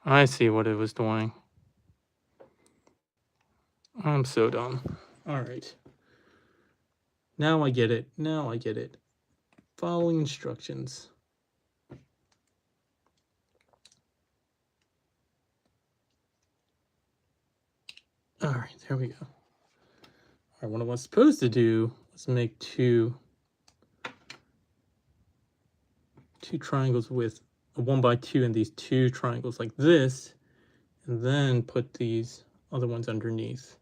I see what it was doing. I'm so dumb. All right. Now I get it. Now I get it. Following instructions. All right, there we go. All right, what I was supposed to do was make two triangles with a 1x2 and these 2 triangles like this, and then put these other ones underneath.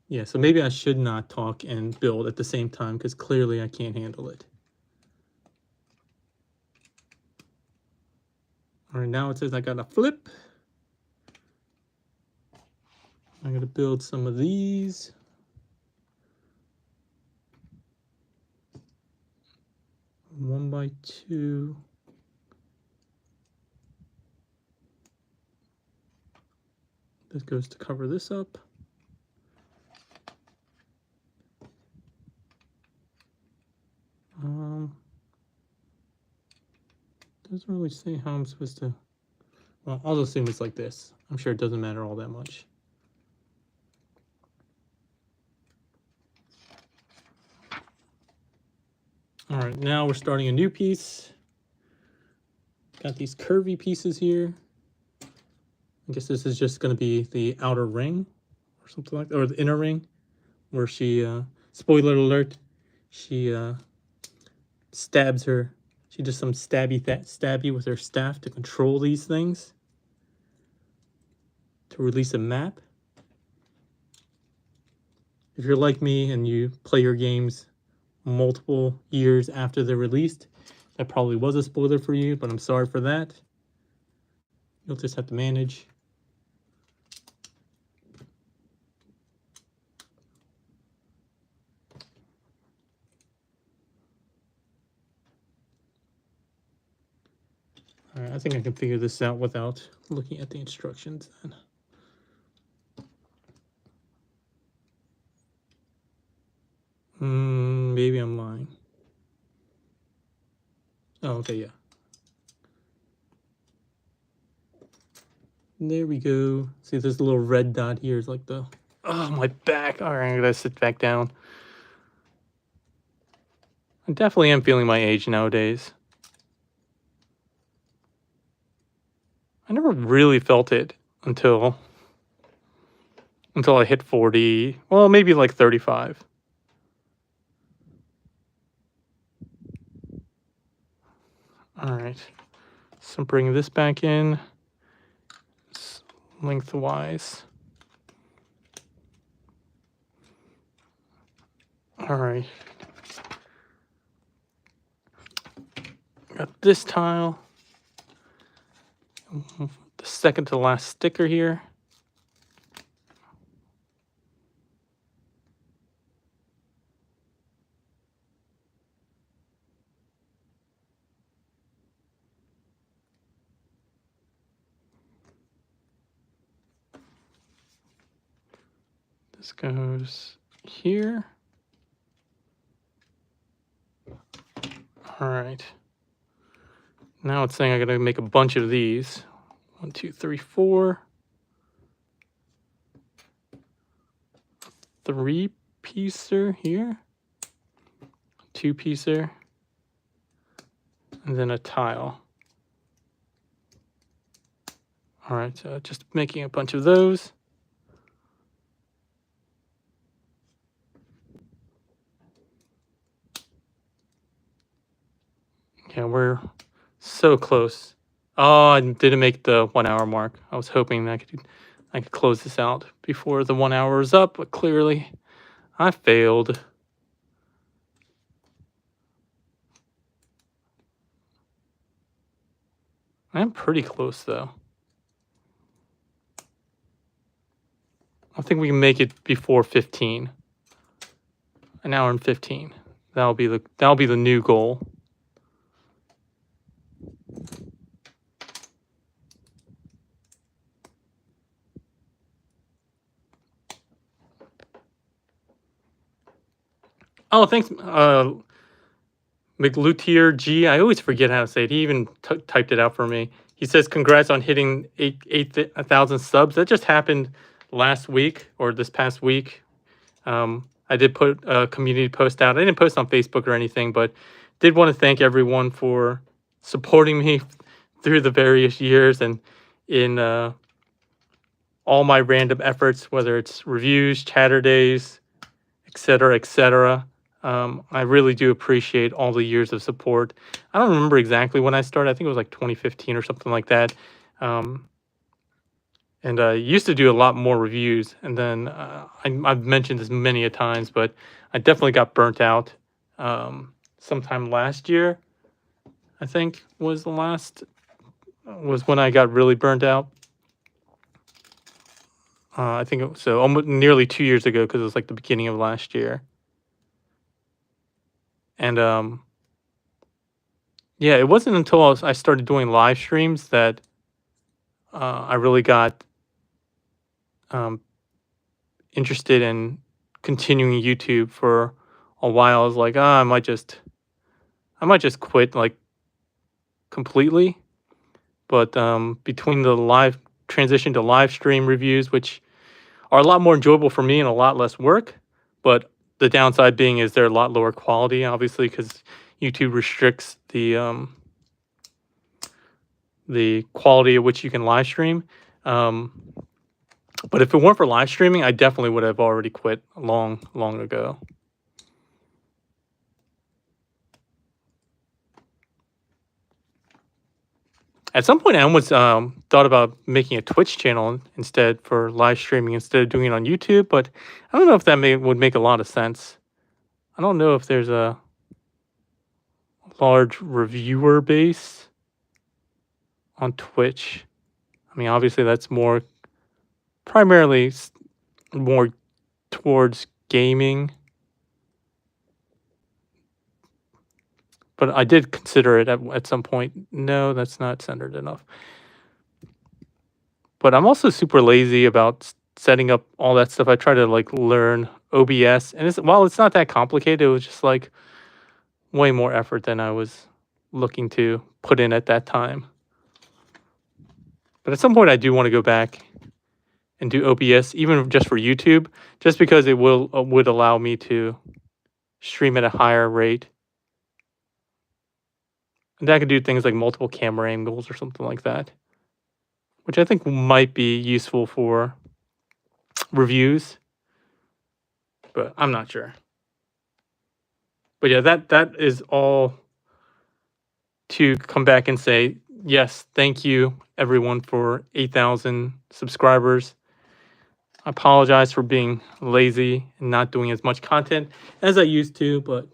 Yeah, so maybe I should not talk and build at the same time because clearly I can't handle it. All right, now it says I gotta flip. I'm gonna build some of these. One by 2. This goes to cover this up. Doesn't really say how I'm supposed to. Well, I'll assume it's like this. I'm sure it doesn't matter all that much. All right, now we're starting a new piece. Got these curvy pieces here. I guess this is just going to be the outer ring or something like that, or the inner ring, where she, spoiler alert, she stabs her. She does some stabby with her staff to control these things, to release a map. If you're like me and you play your games multiple years after they're released, that probably was a spoiler for you, but I'm sorry for that. You'll just have to manage. All right, I think I can figure this out without looking at the instructions then. Maybe I'm lying. Oh, okay, yeah. There we go. See, there's a little red dot here. It's like the, oh, my back. All right, I gotta sit back down. I definitely am feeling my age nowadays. I never really felt it until I hit 40. Well, maybe like 35. All right, so bring this back in lengthwise. All right, got this tile, the second to last sticker here. This goes here. All right. Now it's saying I gotta make a bunch of these. 1, 2, 3, 4. 3-piecer here. 2-piecer. And then a tile. All right, so just making a bunch of those. Yeah, we're so close. Oh, I didn't make the 1 hour mark. I was hoping that I could close this out before the 1 hour is up, but clearly I failed. I'm pretty close though. I think we can make it before 15. An hour and 15. That'll be the new goal. Oh, thanks, McLutier G. I always forget how to say it. He even typed it out for me. He says, "Congrats on hitting 8,000 subs." That just happened last week or this past week. I did put a community post out. I didn't post on Facebook or anything, but did want to thank everyone for supporting me through the various years and in all my random efforts, whether it's reviews, chatter days, etc., etc. I really do appreciate all the years of support. I don't remember exactly when I started. I think it was like 2015 or something like that. And I used to do a lot more reviews. And then I've mentioned this many a times, but I definitely got burnt out sometime last year. I think was when I got really burnt out. I think it was, so almost nearly 2 years ago because it was like the beginning of last year. And yeah, it wasn't until I started doing live streams that I really got interested in continuing YouTube for a while. I was like, I might just quit like completely. But between the live transition to live stream reviews, which are a lot more enjoyable for me and a lot less work, but the downside being is they're a lot lower quality, obviously, because YouTube restricts the quality at which you can live stream. But if it weren't for live streaming, I definitely would have already quit long ago. At some point, I almost thought about making a Twitch channel instead for live streaming instead of doing it on YouTube, but I don't know if that would make a lot of sense. I don't know if there's a large reviewer base on Twitch. I mean, obviously, that's primarily more towards gaming. But I did consider it at some point. No, that's not centered enough. But I'm also super lazy about setting up all that stuff. I try to like learn OBS, and while it's not that complicated, it was just like way more effort than I was looking to put in at that time. But at some point, I do want to go back and do OBS, even just for YouTube, just because it would allow me to stream at a higher rate. And I could do things like multiple camera angles or something like that, which I think might be useful for reviews, but I'm not sure. But yeah, that is all to come back and say, yes, thank you everyone for 8,000 subscribers. I apologize for being lazy and not doing as much content as I used to, but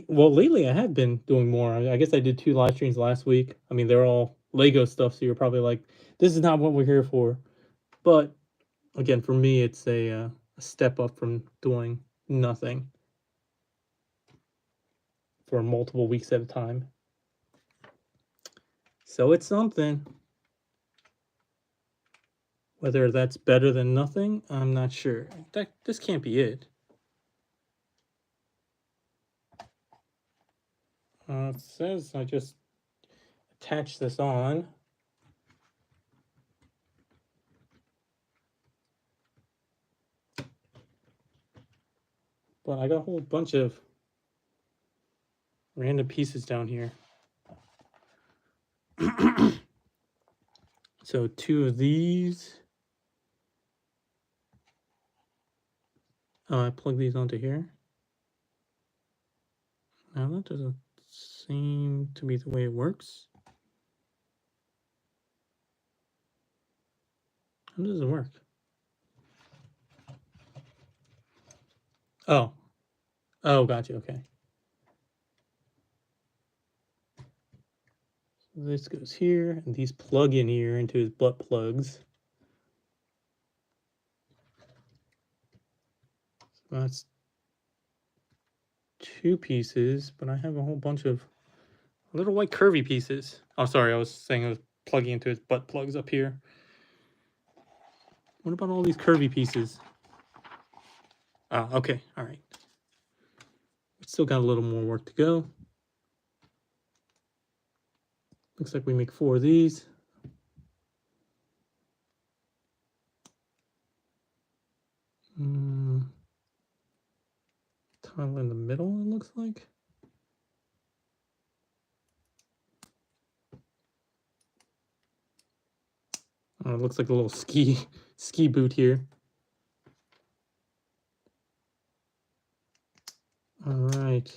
well, lately I have been doing more. I guess I did 2 live streams last week. I mean, they're all Lego stuff, so you're probably like, this is not what we're here for. But again, for me, it's a step up from doing nothing for multiple weeks at a time. So it's something. Whether that's better than nothing, I'm not sure. This can't be it. It says I just attach this on. But I got a whole bunch of random pieces down here. So 2 of these. I plug these onto here. Now that doesn't seem to be the way it works. How does it work? Oh, gotcha. Okay. This goes here, and these plug in here into his butt plugs. So that's 2 pieces, but I have a whole bunch of little white curvy pieces. Oh, sorry, I was saying I was plugging into his butt plugs up here. What about all these curvy pieces? Oh, okay, all right. We still got a little more work to go. Looks like we make 4 of these. Tile in the middle, it looks like. Oh, it looks like a little ski boot here. All right.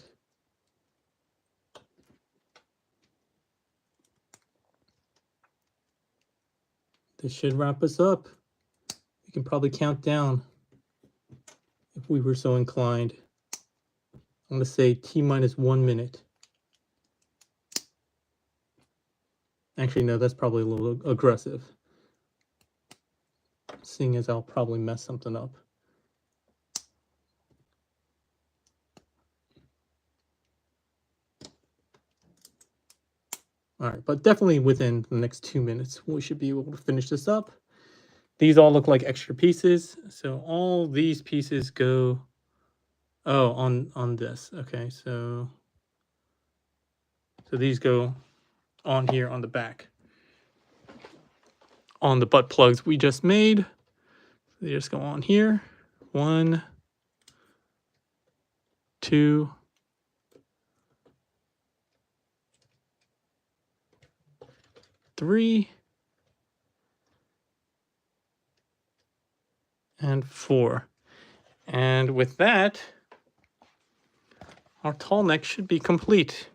This should wrap us up. We can probably count down if we were so inclined. I'm going to say T-minus 1 minute. Actually, no, that's probably a little aggressive, seeing as I'll probably mess something up. All right, but definitely within the next 2 minutes, we should be able to finish this up. These all look like extra pieces. So all these pieces go, oh, on this. Okay, so these go on here on the back. On the butt plugs we just made. They just go on here. 1, 2, 3, and 4. And with that, our tall neck should be complete.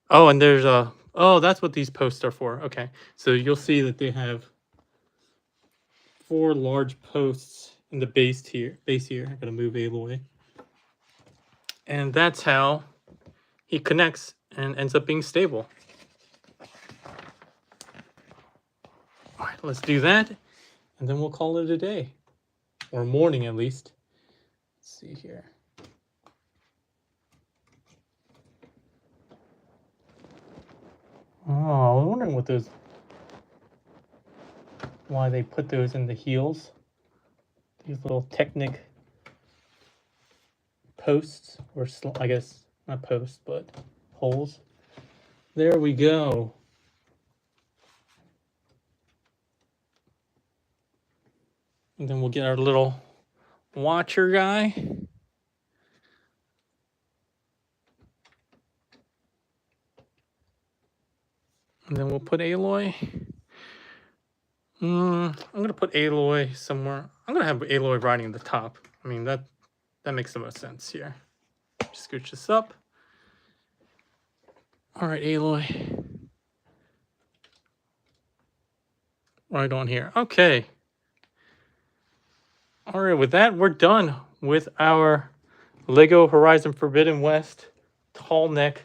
Oh, and there's a, oh, that's what these posts are for. Okay, so you'll see that they have 4 large posts in the base here. I'm gonna move Aloy. And that's how he connects and ends up being stable. All right, let's do that, and then we'll call it a day, or morning at least. Let's see here. Oh, I was wondering what those, why they put those in the heels. These little Tallneck posts, or I guess not posts, but holes. There we go. And then we'll get our little watcher guy. And then we'll put Aloy. I'm gonna put Aloy somewhere. I'm gonna have Aloy riding the top. I mean, that makes the most sense here. Just scooch this up. All right, Aloy. Right on here. Okay. All right, with that, we're done with our Lego Horizon Forbidden West Tallneck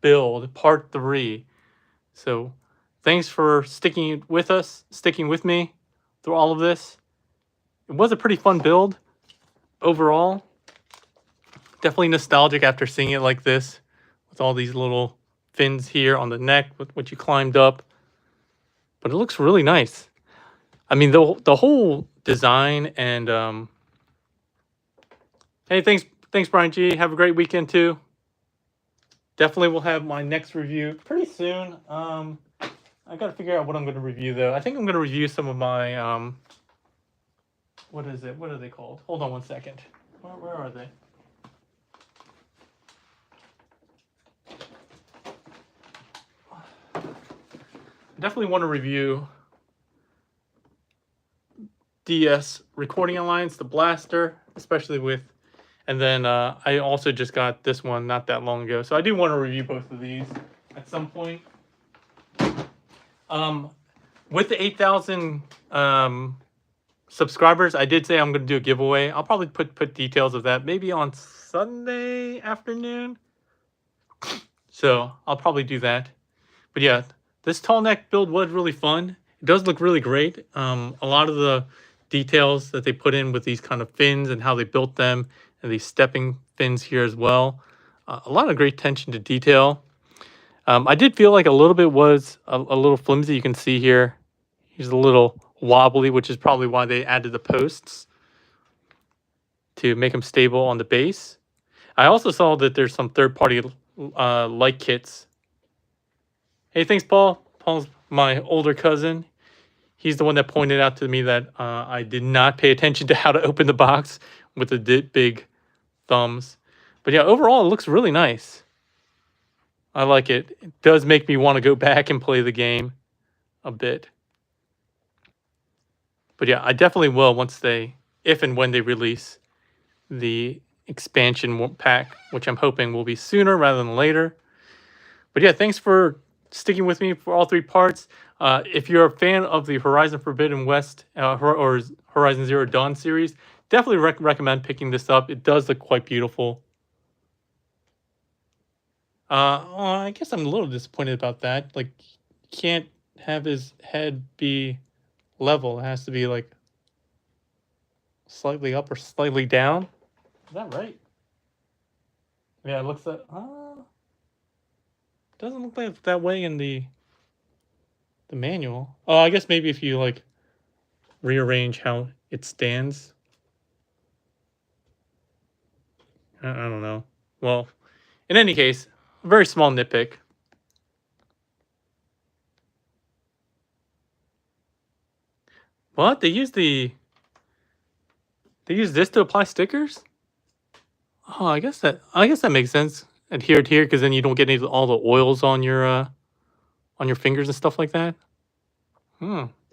build, part 3. So thanks for sticking with me through all of this. It was a pretty fun build overall. Definitely nostalgic after seeing it like this, with all these little fins here on the neck with what you climbed up. But it looks really nice. I mean, the whole design and hey, thanks Brian G. Have a great weekend too. Definitely will have my next review pretty soon. I gotta figure out what I'm gonna review though. I think I'm gonna review some of my what is it? What are they called? Hold on one second. Where are they? I definitely want to review DS Recording Alliance, the blaster, especially with, and then I also just got this one not that long ago. So I do want to review both of these at some point. With the 8,000 subscribers, I did say I'm going to do a giveaway. I'll probably put details of that maybe on Sunday afternoon. So I'll probably do that. But yeah, this Tallneck build was really fun. It does look really great. A lot of the details that they put in with these kind of fins and how they built them, and these stepping fins here as well. A lot of great attention to detail. I did feel like a little bit was a little flimsy. You can see here, he's a little wobbly, which is probably why they added the posts to make them stable on the base. I also saw that there's some third-party light kits. Hey, thanks, Paul. Paul's my older cousin. He's the one that pointed out to me that I did not pay attention to how to open the box with the big thumbs. But yeah, overall, it looks really nice. I like it. It does make me want to go back and play the game a bit. But yeah, I definitely will once they, if and when they release the expansion pack, which I'm hoping will be sooner rather than later. But yeah, thanks for sticking with me for all 3 parts. If you're a fan of the Horizon Forbidden West or Horizon Zero Dawn series, definitely recommend picking this up. It does look quite beautiful. Well, I guess I'm a little disappointed about that. Like, you can't have his head be level. It has to be like slightly up or slightly down. Is that right? Yeah, it looks like doesn't look like that way in the manual. Oh, I guess maybe if you like rearrange how it stands. I don't know. Well, in any case, a very small nitpick. What? They use this to apply stickers? Oh, I guess that makes sense. Adhered here because then you don't get any all the oils on your fingers and stuff like that.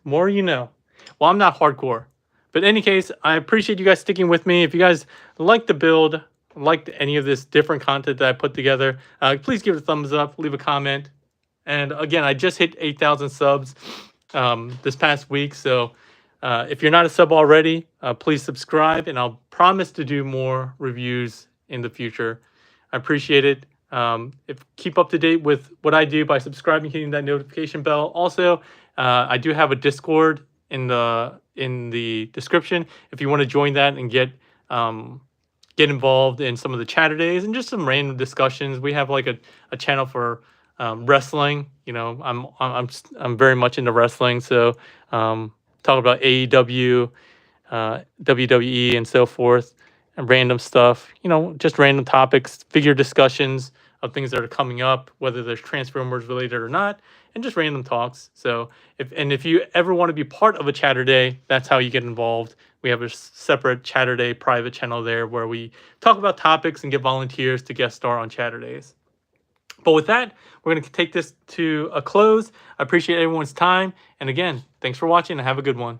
More you know. Well, I'm not hardcore. But in any case, I appreciate you guys sticking with me. If you guys like the build, liked any of this different content that I put together, please give it a thumbs up, leave a comment. And again, I just hit 8,000 subs this past week. So if you're not a sub already, please subscribe. And I'll promise to do more reviews in the future. I appreciate it. Keep up to date with what I do by subscribing, hitting that notification bell. Also, I do have a Discord in the description if you want to join that and get involved in some of the chatter days and just some random discussions. We have like a channel for wrestling. You know, I'm very much into wrestling, so talk about AEW, WWE, and so forth, and random stuff. You know, just random topics, figure discussions of things that are coming up, whether there's Transformers related or not, and just random talks. So if you ever want to be part of a chatter day, that's how you get involved. We have a separate chatter day private channel there where we talk about topics and get volunteers to guest star on chatter days. But with that, we're going to take this to a close. I appreciate everyone's time. And again, thanks for watching and have a good one.